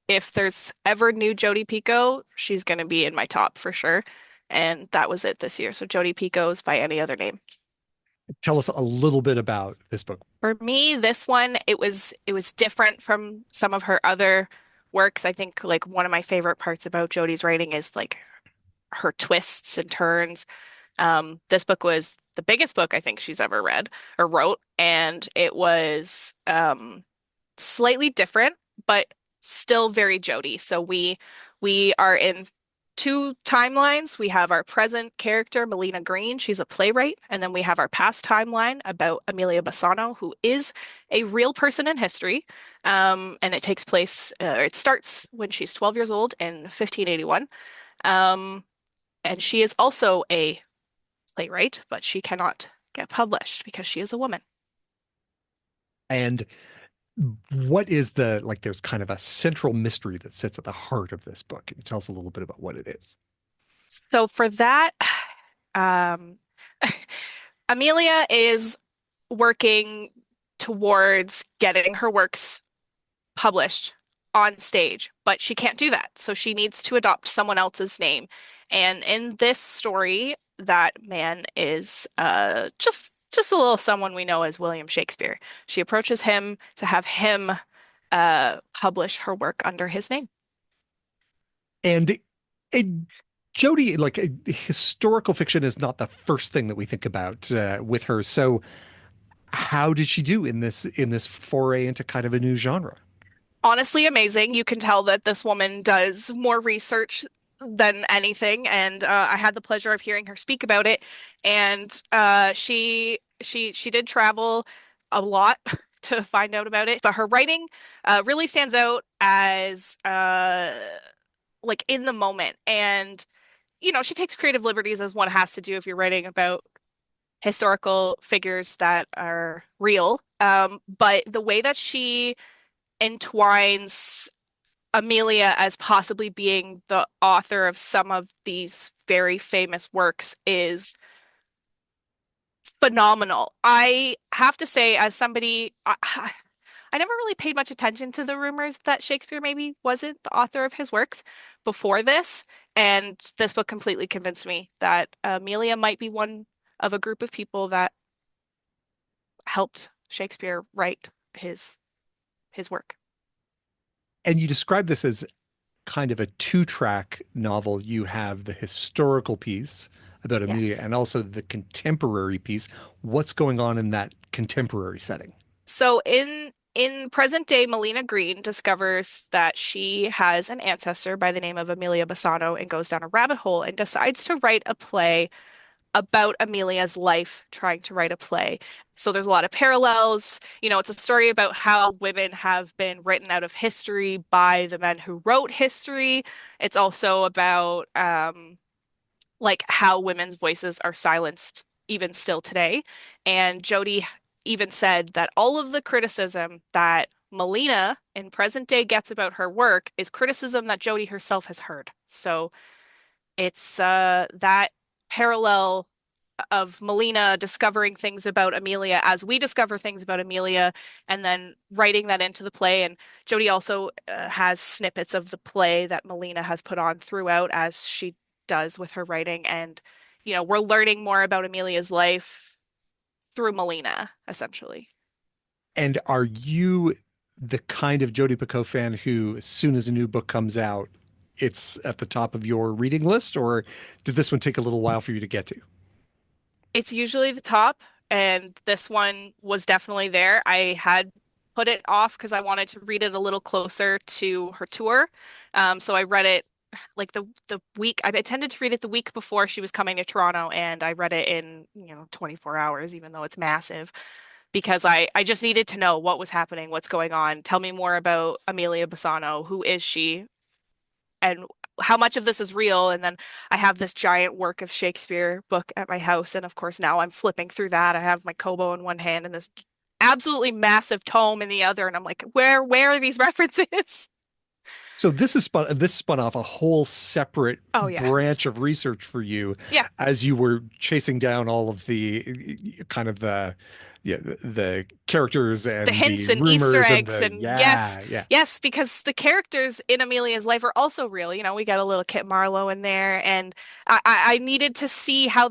if there's ever new Jodi Picoult, she's going to be in my top for sure. And that was it this year. So Jodi Picoult's By Any Other Name. Tell us a little bit about this book. For me, this one, it was different from some of her other works. I think like one of my favorite parts about Jodi's writing is like her twists and turns. This book was the biggest book I think she's ever read or wrote, and it was slightly different, but still very Jodi. So we are in two timelines. We have our present character, Melina Green. She's a playwright. And then we have our past timeline about Amelia Bassano, who is a real person in history. And it takes place, it starts when she's 12 years old in 1581. And she is also a playwright, but she cannot get published because she is a woman. And what is there's kind of a central mystery that sits at the heart of this book. Can you tell us a little bit about what it is? So for that, um, Amelia is working towards getting her works published on stage, but she can't do that. So she needs to adopt someone else's name. And in this story, that man is just a little someone we know as William Shakespeare. She approaches him to have him publish her work under his name. And it, Jodi, historical fiction is not the first thing that we think about with her. So how did she do in this foray into kind of a new genre? Honestly, amazing. You can tell that this woman does more research than anything, and I had the pleasure of hearing her speak about it. And she did travel a lot to find out about it, but her writing really stands out as like in the moment. And she takes creative liberties as one has to do if you're writing about historical figures that are real. But the way that she entwines Amelia as possibly being the author of some of these very famous works is phenomenal. I have to say, as somebody, I never really paid much attention to the rumors that Shakespeare maybe wasn't the author of his works before this, and this book completely convinced me that Amelia might be one of a group of people that helped Shakespeare write his work. And you describe this as kind of a two-track novel. You have the historical piece about Amelia Yes. and also the contemporary piece. What's going on in that contemporary setting? So in present day, Melina Green discovers that she has an ancestor by the name of Amelia Bassano and goes down a rabbit hole and decides to write a play about Amelia's life trying to write a play. So there's a lot of parallels. It's a story about how women have been written out of history by the men who wrote history. It's also about like how women's voices are silenced even still today. And Jodi even said that all of the criticism that Melina in present day gets about her work is criticism that Jodi herself has heard. So it's that parallel of Melina discovering things about Amelia as we discover things about Amelia, and then writing that into the play. And Jodi also has snippets of the play that Melina has put on throughout, as she does with her writing. And, we're learning more about Amelia's life through Melina, essentially. And are you the kind of Jodi Picoult fan who, as soon as a new book comes out, it's at the top of your reading list, or did this one take a little while for you to get to? It's usually the top, and this one was definitely there. I had put it off because I wanted to read it a little closer to her tour. So I read it like the week I intended to read it the week before she was coming to Toronto, and I read it in, 24 hours, even though it's massive, because I just needed to know what was happening, what's going on. Tell me more about Amelia Bassano. Who is she? And how much of this is real? And then I have this giant work of Shakespeare book at my house, and of course now I'm flipping through that. I have my Kobo in one hand and this absolutely massive tome in the other, and I'm like, where are these references? So this spun off a whole separate Oh yeah. branch of research for you Yeah. as you were chasing down all of the kind of the yeah the characters The and the hints and Easter rumors and eggs, the and yes, yeah. yes, because the characters in Amelia's life are also real. We got a little Kit Marlowe in there, and I needed to see how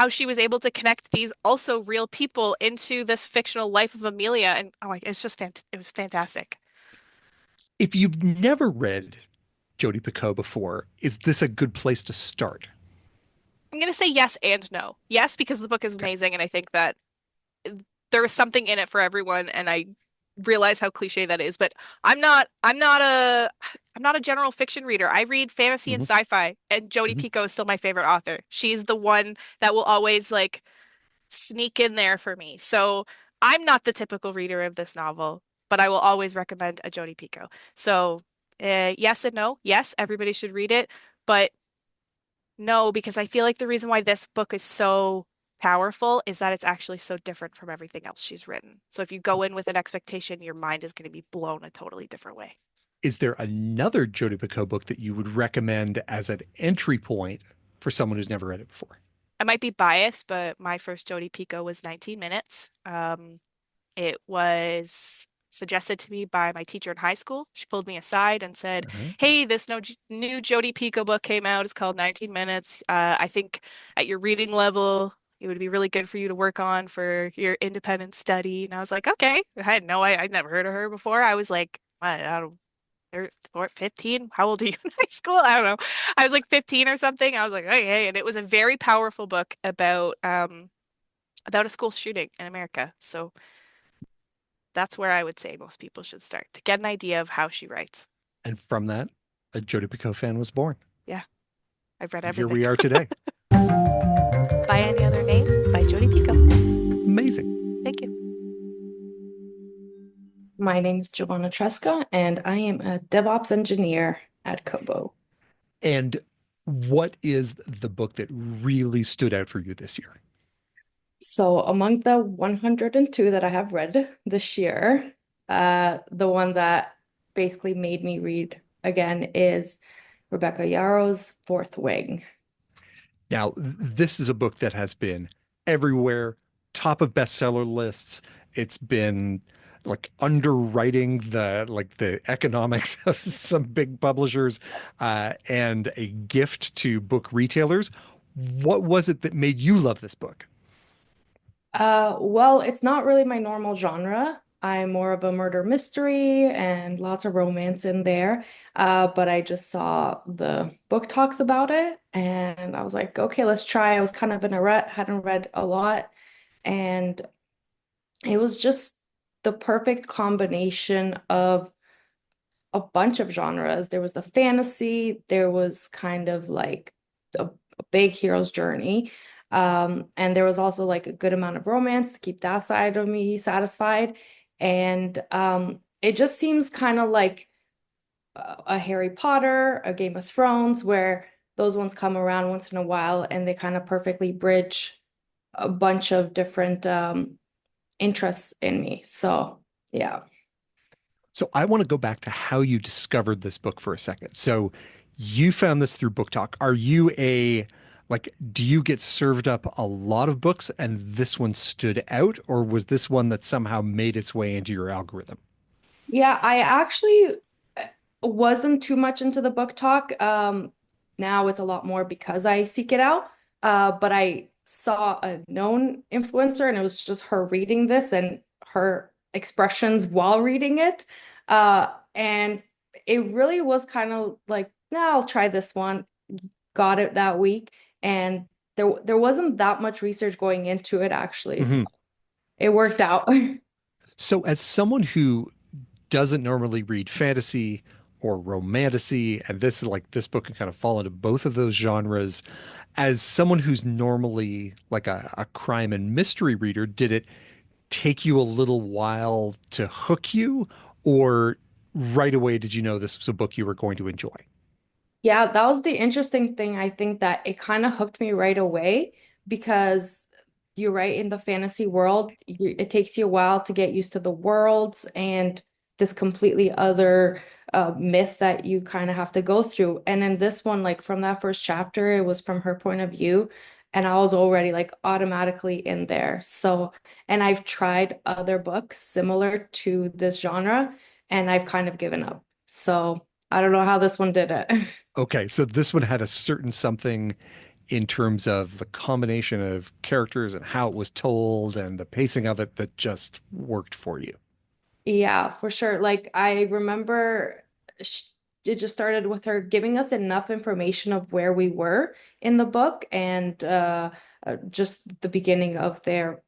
she was able to connect these also real people into this fictional life of Amelia, and oh my, it's just it was fantastic. If you've never read Jodi Picoult before, is this a good place to start? I'm gonna say yes and no. Yes, because the book is Okay. amazing, and I think that there is something in it for everyone, and I realize how cliche that is, but I'm not a general fiction reader. I read fantasy and Mhm, sci-fi, and Jodi mhm. Picoult is still my favorite author. She's the one that will always like sneak in there for me. So I'm not the typical reader of this novel, but I will always recommend a Jodi Picoult. So yes and no. Yes, everybody should read it, but no, because I feel like the reason why this book is so powerful is that it's actually so different from everything else she's written. So if you go in with an expectation, your mind is going to be blown a totally different way. Is there another Jodi Picoult book that you would recommend as an entry point for someone who's never read it before? I might be biased, but my first Jodi Picoult was 19 minutes. It was suggested to me by my teacher in high school. She pulled me aside and said, Uh-huh. "Hey, this no, new Jodi Picoult book came out. It's called 19 Minutes. I think at your reading level, it would be really good for you to work on for your independent study." And I was like, "Okay." I'd never heard of her before. I was like, I don't, 15. How old are you in high school? I don't know. I was like 15 or something. I was like, okay. And it was a very powerful book about a school shooting in America. So that's where I would say most people should start to get an idea of how she writes. And from that, a Jodi Picoult fan was born. Yeah, I've read And here everything. we are today. By Any Other Name by Jodi Picoult. Amazing. Thank you. My name is Giovanna Tresca, and I am a DevOps engineer at Kobo. And what is the book that really stood out for you this year? So, among the 102 that I have read this year, the one that basically made me read again is Rebecca Yarrow's Fourth Wing. Now, this is a book that has been everywhere, top of bestseller lists. It's been like underwriting the economics of some big publishers, and a gift to book retailers. What was it that made you love this book? Well, it's not really my normal genre. I'm more of a murder mystery and lots of romance in there. But I just saw the book talks about it and I was like, okay, let's try. I was kind of in a rut, hadn't read a lot, and it was just the perfect combination of a bunch of genres. There was the fantasy, there was kind of like a big hero's journey. And there was also like a good amount of romance to keep that side of me satisfied. And it just seems kind of like a Harry Potter, a Game of Thrones, where those ones come around once in a while and they kind of perfectly bridge a bunch of different interests in me. So, yeah. So I want to go back to how you discovered this book for a second. So you found this through Book Talk. Are you do you get served up a lot of books and this one stood out, or was this one that somehow made its way into your algorithm? Yeah, I actually wasn't too much into the book talk. Now it's a lot more because I seek it out. But I saw a known influencer and it was just her reading this and her expressions while reading it. And it really was kind of like, nah, I'll try this one. Got it that week. And there wasn't that much research going into it actually. So Mhm. it worked out. So as someone who doesn't normally read fantasy or romantasy, and this book can kind of fall into both of those genres, as someone who's normally like a crime and mystery reader, did it take you a little while to hook you, or right away did you know this was a book you were going to enjoy? Yeah, that was the interesting thing. I think that it kind of hooked me right away because you're right, in the fantasy world, it takes you a while to get used to the worlds and this completely other myth that you kind of have to go through. And in this one, like from that first chapter, it was from her point of view, and I was already like automatically in there. So, and I've tried other books similar to this genre, and I've kind of given up. So, I don't know how this one did it. Okay, so this one had a certain something in terms of the combination of characters and how it was told and the pacing of it that just worked for you. Yeah, for sure. Like I remember sh it just started with her giving us enough information of where we were in the book and just the beginning of their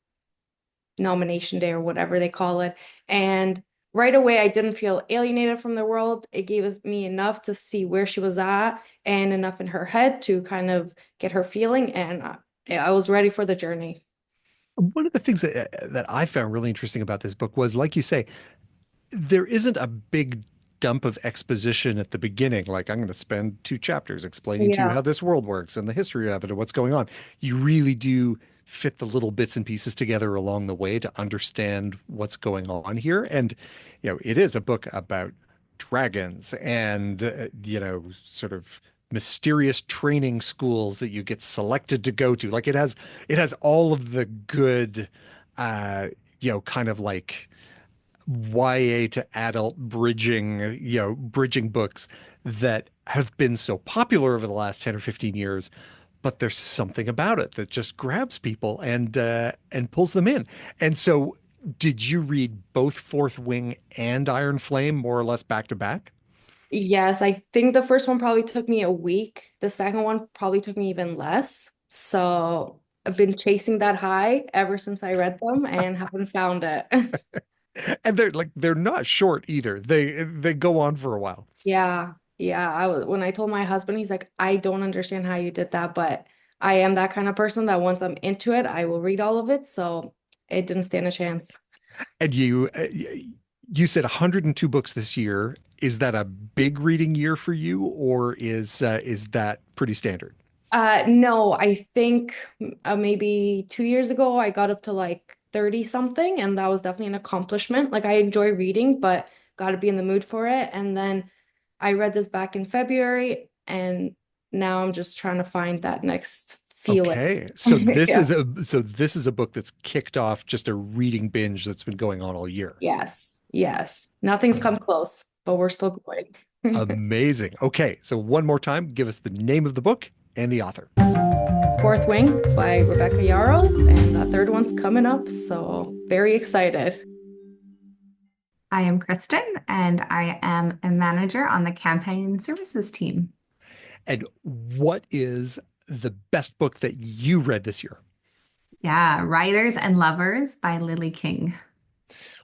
nomination day or whatever they call it. And right away, I didn't feel alienated from the world. It gave me enough to see where she was at and enough in her head to kind of get her feeling. And yeah, I was ready for the journey. One of the things that I found really interesting about this book was, like you say, there isn't a big dump of exposition at the beginning. Like, I'm going to spend 2 chapters explaining to you Yeah. how this world works and the history of it and what's going on. You really do fit the little bits and pieces together along the way to understand what's going on here. And, it is a book about dragons and, sort of mysterious training schools that you get selected to go to. Like, it has all of the good, uh, kind of like YA to adult bridging books that have been so popular over the last 10 or 15 years, but there's something about it that just grabs people and pulls them in. And so did you read both Fourth Wing and Iron Flame more or less back to back? Yes, I think the first one probably took me a week. The second one probably took me even less. So I've been chasing that high ever since I read them and haven't found it. And they're not short either. They go on for a while. Yeah, yeah. When I told my husband, he's like, I don't understand how you did that, but I am that kind of person that once I'm into it, I will read all of it. So it didn't stand a chance. And you said 102 books this year. Is that a big reading year for you, or is that pretty standard? No, I think maybe 2 years ago I got up to like 30 something, and that was definitely an accomplishment. Like I enjoy reading, but got to be in the mood for it. And then I read this back in February, and now I'm just trying to find that next feel it. Okay. So this Yeah. is a book that's kicked off just a reading binge that's been going on all year. Yes. Yes. Nothing's come close, but we're still going. Amazing. Okay. So one more time, give us the name of the book and the author. Fourth Wing by Rebecca Yarros, and the third one's coming up, so very excited. I am Kristen, and I am a manager on the campaign services team. And what is the best book that you read this year? Yeah, Writers and Lovers by Lily King.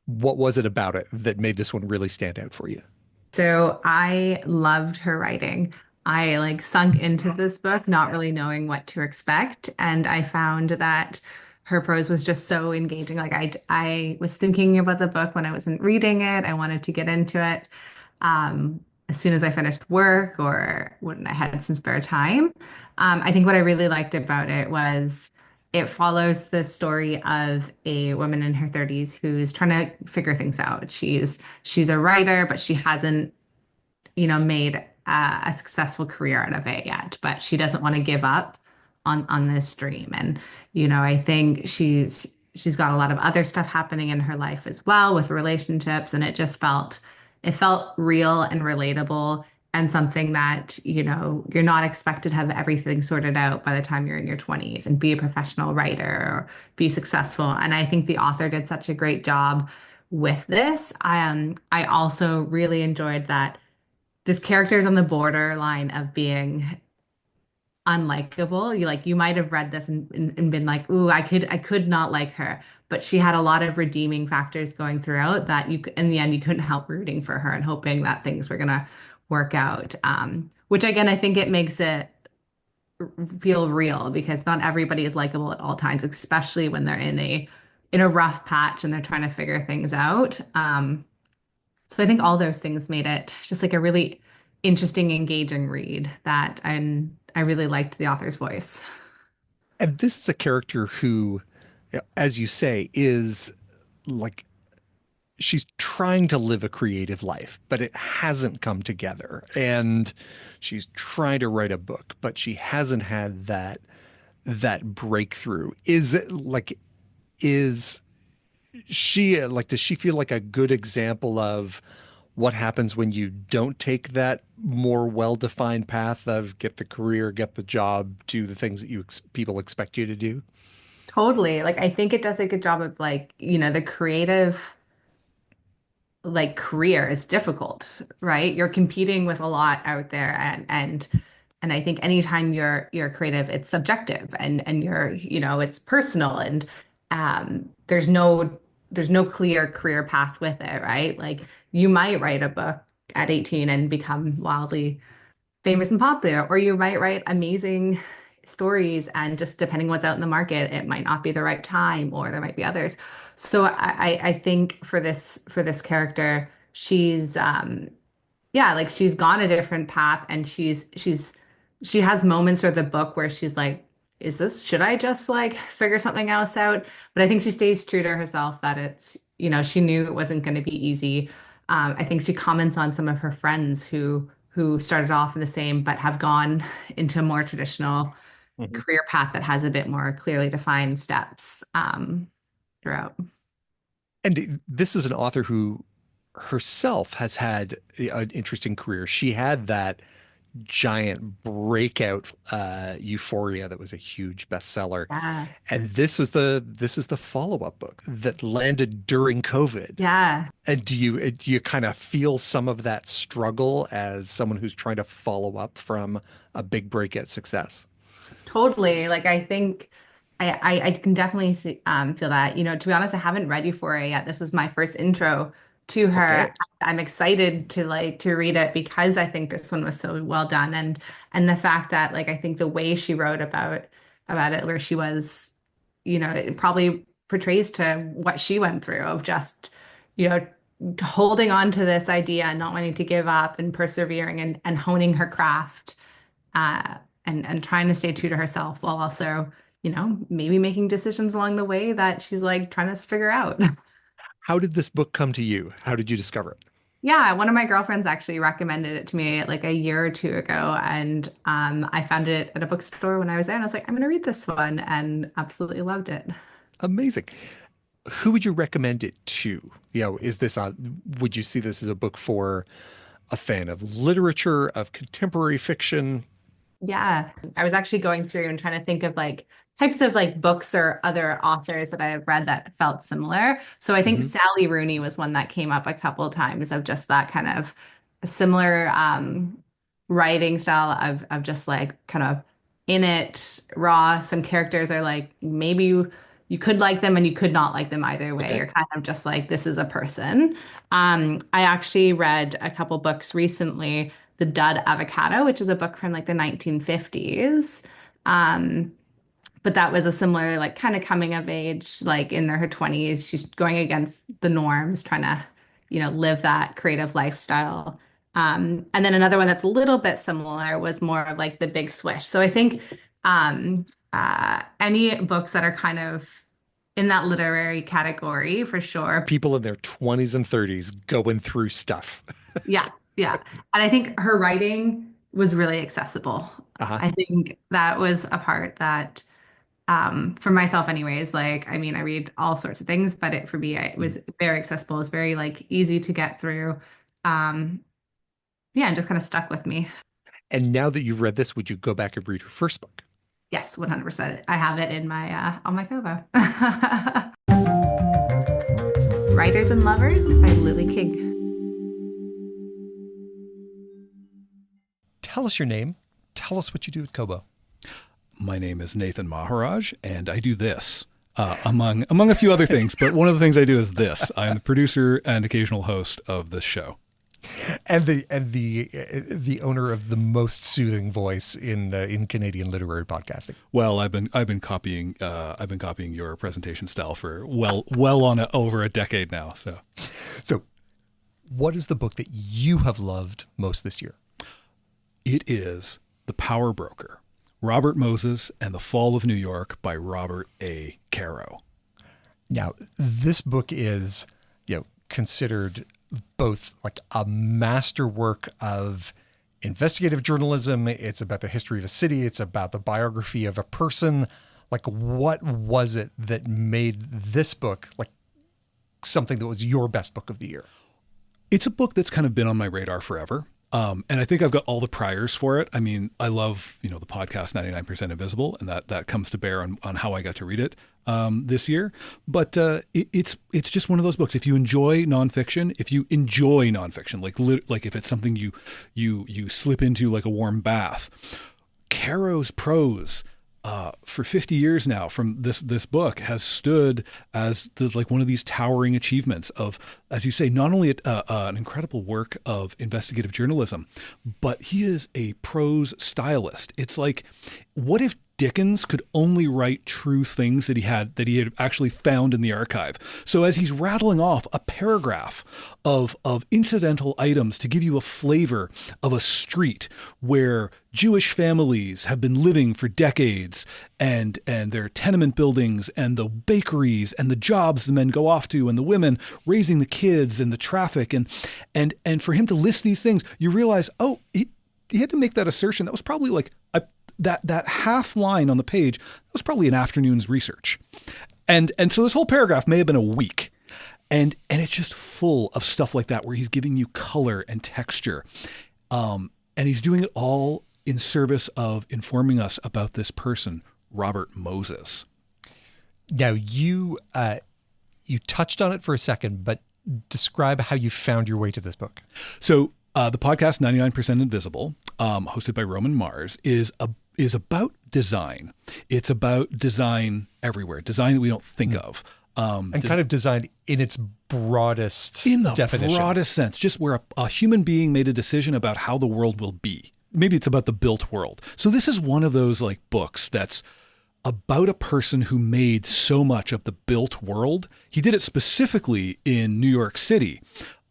What was it about it that made this one really stand out for you? So I loved her writing. I like sunk into this book not really knowing what to expect, and I found that her prose was just so engaging. Like I was thinking about the book when I wasn't reading it. I wanted to get into it as soon as I finished work or when I had some spare time. I think what I really liked about it was it follows the story of a woman in her 30s who's trying to figure things out. She's a writer, but she hasn't, made a successful career out of it yet. But she doesn't want to give up on this dream. And I think she's got a lot of other stuff happening in her life as well with relationships, and it felt real and relatable and something that, you're not expected to have everything sorted out by the time you're in your 20s and be a professional writer or be successful. And I think the author did such a great job with this. I also really enjoyed that this character is on the borderline of being unlikable. You might have read this and been like, ooh, I could not like her. But she had a lot of redeeming factors going throughout that in the end, you couldn't help rooting for her and hoping that things were gonna work out. Which again, I think it makes it feel real because not everybody is likable at all times, especially when they're in a rough patch and they're trying to figure things out. So I think all those things made it just like a really interesting, engaging read that I really liked the author's voice. And this is a character who, as you say, is like she's trying to live a creative life, but it hasn't come together. And she's trying to write a book, but she hasn't had that breakthrough. Is she like, does she feel like a good example of what happens when you don't take that more well-defined path of get the career, get the job, do the things that people expect you to do? Totally. Like I think it does a good job of like, the creative like career is difficult, right? You're competing with a lot out there and I think anytime you're creative, it's subjective and it's personal and there's no clear career path with it, right? Like you might write a book at 18 and become wildly famous and popular, or you might write amazing stories and just depending what's out in the market, it might not be the right time or there might be others. So I think for this character, she's yeah, like she's gone a different path and she has moments through the book where she's like, should I just like figure something else out? But I think she stays true to herself that she knew it wasn't going to be easy. I think she comments on some of her friends who started off in the same but have gone into a more traditional career path that has a bit more clearly defined steps throughout. And this is an author who herself has had an interesting career. She had that giant breakout Euphoria that was a huge bestseller. Yeah. And this is the follow-up book that landed during COVID. Yeah. And do you kind of feel some of that struggle as someone who's trying to follow up from a big breakout success? Totally. Like I think I can definitely feel that. To be honest, I haven't read Euphoria yet. This was my first intro to her. Okay. I'm excited to read it because I think this one was so well done and the fact that like I think the way she wrote about it, where she was, it probably portrays to what she went through of just, holding on to this idea and not wanting to give up and persevering and honing her craft uh, and trying to stay true to herself while also, maybe making decisions along the way that she's like trying to figure out. How did this book come to you? How did you discover it? Yeah, one of my girlfriends actually recommended it to me like a year or two ago, and I found it at a bookstore when I was there, and I was like, I'm going to read this one, and absolutely loved it. Amazing. Who would you recommend it to? Is this would you see this as a book for a fan of literature, of contemporary fiction? Yeah, I was actually going through and trying to think of like types of like books or other authors that I have read that felt similar. So I think Sally Rooney was one that came up a couple of times of just that kind of similar writing style of just like kind of in it raw. Some characters are like maybe you could like them and you could not like them either way. Okay. You're kind of just like this is a person. I actually read a couple books recently. The Dud Avocado, which is a book from like the 1950s. But that was a similar, like, kind of coming of age, like in her 20s. She's going against the norms, trying to, live that creative lifestyle. And then another one that's a little bit similar was more of like The Big Swish. So I think any books that are kind of in that literary category for sure. People in their 20s and 30s going through stuff. Yeah, yeah. And I think her writing was really accessible. I think that was a part that, for myself anyways, like, I mean, I read all sorts of things, but for me, it was very accessible. It was very like easy to get through. Yeah, and just kind of stuck with me. And now that you've read this, would you go back and read her first book? Yes, 100%. I have it in my on my Kobo. Writers and Lovers by Lily King. Tell us your name. Tell us what you do at Kobo. My name is Nathan Maharaj, and I do this, among a few other things. But one of the things I do is this. I am the producer and occasional host of this show, and the owner of the most soothing voice in Canadian literary podcasting. Well, I've been copying your presentation style for well on over a decade now. So, what is the book that you have loved most this year? It is The Power Broker. Robert Moses and the Fall of New York by Robert A. Caro. Now, this book is, considered both like a masterwork of investigative journalism. It's about the history of a city. It's about the biography of a person. Like, what was it that made this book like something that was your best book of the year? It's a book that's kind of been on my radar forever. And I think I've got all the priors for it. I mean, I love, the podcast 99% Invisible, and that comes to bear on how I got to read it this year. But it's just one of those books. If you enjoy nonfiction, like if it's something you slip into like a warm bath, Caro's prose for 50 years now from this book has stood as like one of these towering achievements of, as you say, not only an incredible work of investigative journalism, but he is a prose stylist. It's like, what if Dickens could only write true things that he had actually found in the archive? So as he's rattling off a paragraph of incidental items to give you a flavor of a street where Jewish families have been living for decades, and their tenement buildings and the bakeries and the jobs the men go off to and the women raising the kids and the traffic and for him to list these things, you realize, he had to make that assertion. That was probably like that half line on the page, that was probably an afternoon's research. And so this whole paragraph may have been a week. And it's just full of stuff like that, where he's giving you color and texture. And he's doing it all in service of informing us about this person, Robert Moses. Now, you touched on it for a second, but describe how you found your way to this book. So the podcast 99% Invisible, hosted by Roman Mars, is about design. It's about design everywhere, design that we don't think of. And kind of design in its broadest definition. Broadest sense, just where a human being made a decision about how the world will be. Maybe it's about the built world. So this is one of those like books that's about a person who made so much of the built world. He did it specifically in New York City.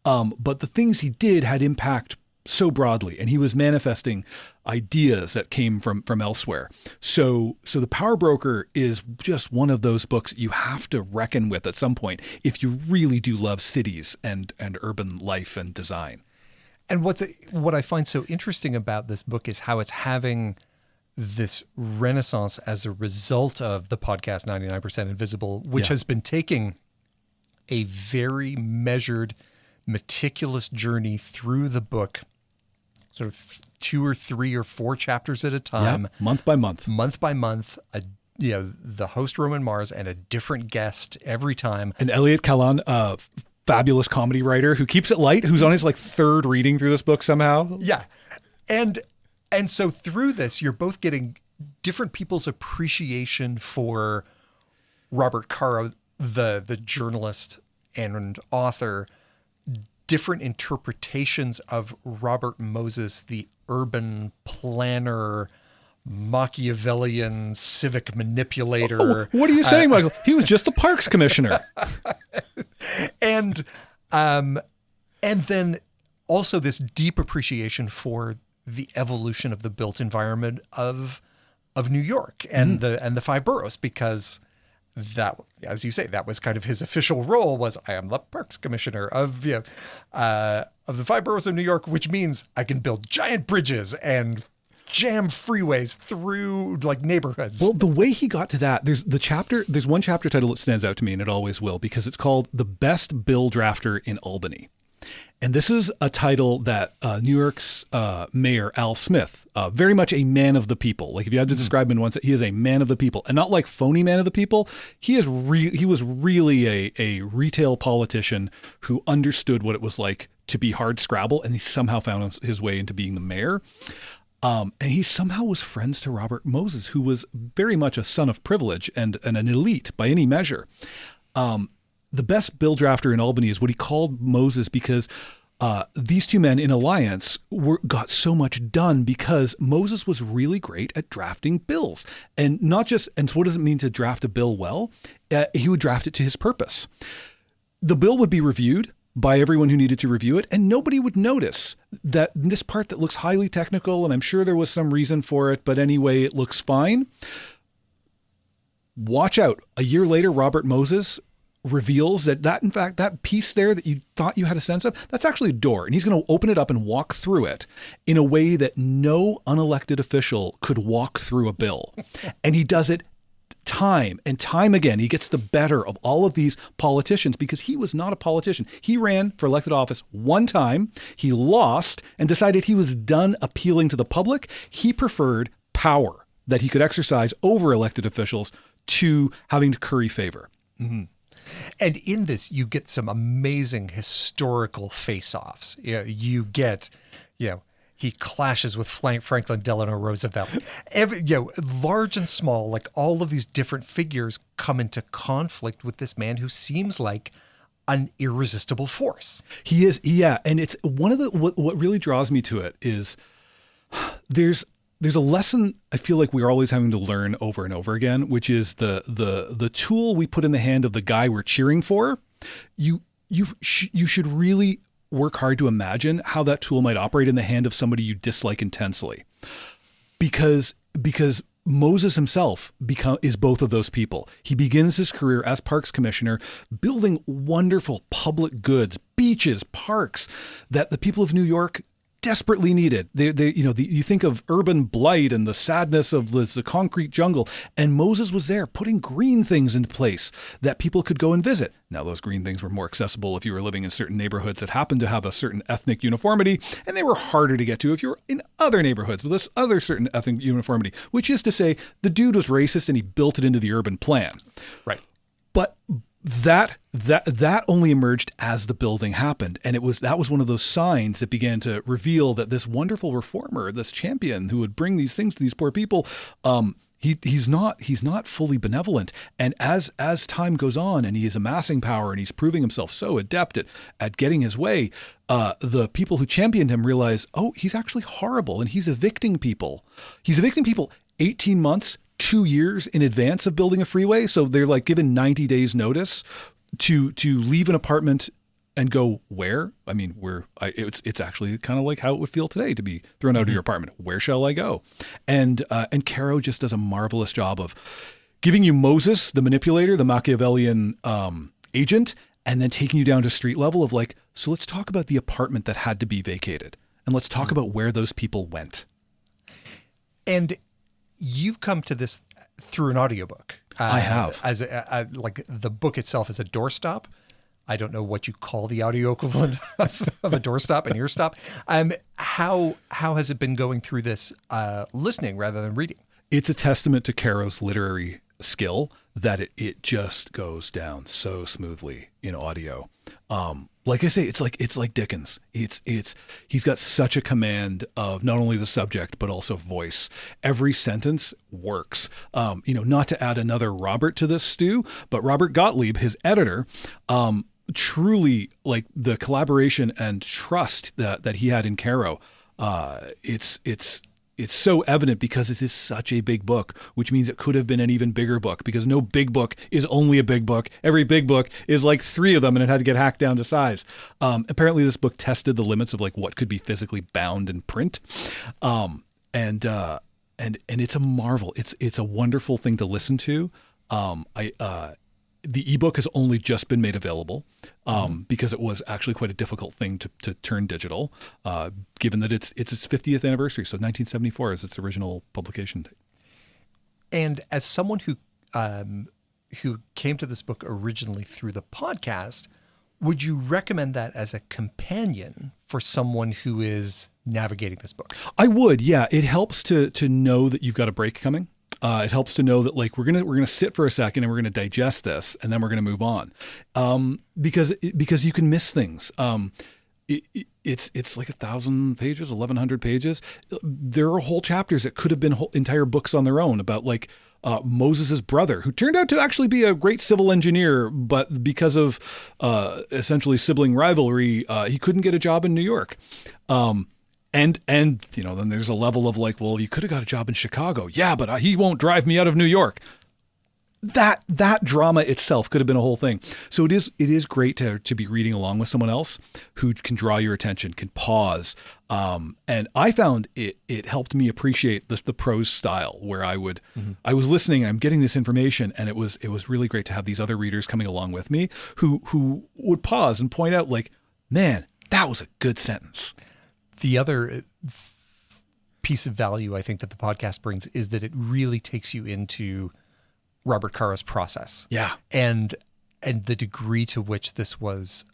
But the things he did had impact so broadly, and he was manifesting ideas that came from elsewhere. So The Power Broker is just one of those books you have to reckon with at some point if you really do love cities and urban life and design. And what I find so interesting about this book is how it's having this renaissance as a result of the podcast 99% Invisible, which has been taking a very measured, meticulous journey through the book, sort of 2 or 3 or 4 chapters at a time, month by month, the host Roman Mars and a different guest every time. And Elliot Callan, fabulous comedy writer who keeps it light, who's on his 3rd reading through this book somehow. Yeah. And so through this, you're both getting different people's appreciation for Robert Caro, the journalist and author, different interpretations of Robert Moses, the urban planner, Machiavellian civic manipulator. What are you saying, Michael? He was just a parks commissioner. And then also this deep appreciation for the evolution of the built environment of New York and the 5 boroughs, because that, as you say, that was kind of his official role, was I am the parks commissioner of the 5 boroughs of New York, which means I can build giant bridges and jam freeways through neighborhoods. Well, the way he got to that, there's one chapter title that stands out to me, and it always will, because it's called The Best Bill Drafter in Albany. And this is a title that New York's mayor, Al Smith, very much a man of the people. If you had to describe him in one sentence, he is a man of the people, and not like phony man of the people. He was really a retail politician who understood what it was like to be hard scrabble, and he somehow found his way into being the mayor. And he somehow was friends to Robert Moses, who was very much a son of privilege and an elite by any measure. The best bill drafter in Albany is what he called Moses, because these two men in alliance got so much done because Moses was really great at drafting bills. And so what does it mean to draft a bill well? He would draft it to his purpose. The bill would be reviewed by everyone who needed to review it, and nobody would notice that this part that looks highly technical, and I'm sure there was some reason for it, but anyway, it looks fine. Watch out. A year later, Robert Moses reveals that in fact, that piece there that you thought you had a sense of, that's actually a door. And he's going to open it up and walk through it in a way that no unelected official could walk through a bill. And he does it time and time again. He gets the better of all of these politicians because he was not a politician. He ran for elected office one time. He lost and decided he was done appealing to the public. He preferred power that he could exercise over elected officials to having to curry favor. Mm-hmm. And in this, you get some amazing historical face-offs. You get, he clashes with Franklin Delano Roosevelt. Large and small, like all of these different figures come into conflict with this man who seems like an irresistible force. He is, yeah. And it's one of what really draws me to it is there's a lesson I feel like we're always having to learn over and over again, which is the tool we put in the hand of the guy we're cheering for. You should really work hard to imagine how that tool might operate in the hand of somebody you dislike intensely, because Moses himself is both of those people. He begins his career as parks commissioner, building wonderful public goods, beaches, parks that the people of New York desperately needed. You think of urban blight and the sadness of the concrete jungle, and Moses was there putting green things into place that people could go and visit. Now, those green things were more accessible if you were living in certain neighborhoods that happened to have a certain ethnic uniformity, and they were harder to get to if you were in other neighborhoods with this other certain ethnic uniformity, which is to say the dude was racist and he built it into the urban plan. Right. But that only emerged as the building happened, and that was one of those signs that began to reveal that this wonderful reformer, this champion who would bring these things to these poor people, he's not fully benevolent. And as time goes on, and he is amassing power, and he's proving himself so adept at getting his way, the people who championed him realize, oh, he's actually horrible, and he's evicting people. 18 months. 2 years in advance of building a freeway. So they're like given 90 days notice to leave an apartment and go, where? I mean, it's actually kind of like how it would feel today to be thrown out of your apartment. Where shall I go? And Caro just does a marvelous job of giving you Moses, the manipulator, the Machiavellian agent, and then taking you down to street level of like, so let's talk about the apartment that had to be vacated, and let's talk about where those people went. And you've come to this through an audiobook. I have. As like the book itself is a doorstop. I don't know what you call the audio equivalent of a doorstop, an earstop. How has it been going through this listening rather than reading? It's a testament to Caro's literary skill that it just goes down so smoothly in audio. Like I say, it's like Dickens. He's got such a command of not only the subject but also voice. Every sentence works. Not to add another Robert to this stew, but Robert Gottlieb, his editor, truly, like, the collaboration and trust that he had in Caro. It's so evident because this is such a big book, which means it could have been an even bigger book, because no big book is only a big book. Every big book is like 3 of them, and it had to get hacked down to size. Apparently this book tested the limits of like what could be physically bound in print. And it's a marvel. It's a wonderful thing to listen to. The ebook has only just been made available because it was actually quite a difficult thing to turn digital, given that it's its 50th anniversary. So 1974 is its original publication date. And as someone who came to this book originally through the podcast, would you recommend that as a companion for someone who is navigating this book? I would, yeah. It helps to know that you've got a break coming. It helps to know that, like, we're gonna sit for a second and we're gonna digest this, and then we're gonna move on, because you can miss things. It's like 1,000 pages, 1,100 pages. There are whole chapters that could have been entire books on their own about, like, Moses's brother, who turned out to actually be a great civil engineer, but because of essentially sibling rivalry, he couldn't get a job in New York. And then there's a level of like, well, you could have got a job in Chicago. Yeah, but he won't drive me out of New York. That drama itself could have been a whole thing. So it is great to be reading along with someone else who can draw your attention, can pause. And I found it helped me appreciate the prose style, where I was listening and I'm getting this information, and it was really great to have these other readers coming along with me who would pause and point out, like, man, that was a good sentence. The other piece of value I think that the podcast brings is that it really takes you into Robert Caro's process. Yeah. And the degree to which this was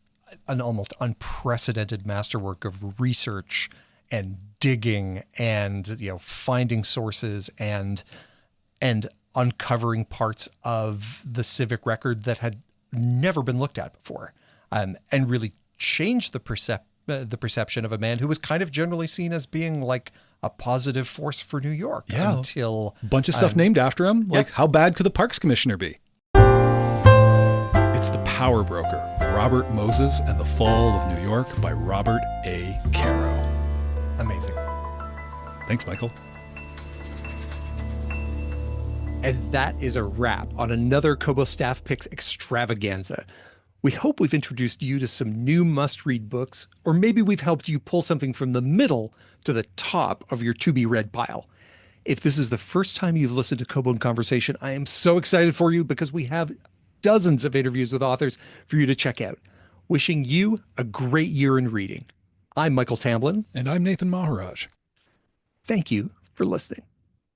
an almost unprecedented masterwork of research and digging and, finding sources and uncovering parts of the civic record that had never been looked at before, and really changed the perception of a man who was kind of generally seen as being like a positive force for New York until a bunch of stuff named after him. Like, how bad could the Parks Commissioner be? It's The Power Broker, Robert Moses and the Fall of New York by Robert A. Caro. Amazing. Thanks, Michael. And that is a wrap on another Kobo Staff Picks extravaganza. We hope we've introduced you to some new must-read books, or maybe we've helped you pull something from the middle to the top of your to-be-read pile. If this is the first time you've listened to Kobo in Conversation, I am so excited for you because we have dozens of interviews with authors for you to check out. Wishing you a great year in reading. I'm Michael Tamblyn. And I'm Nathan Maharaj. Thank you for listening.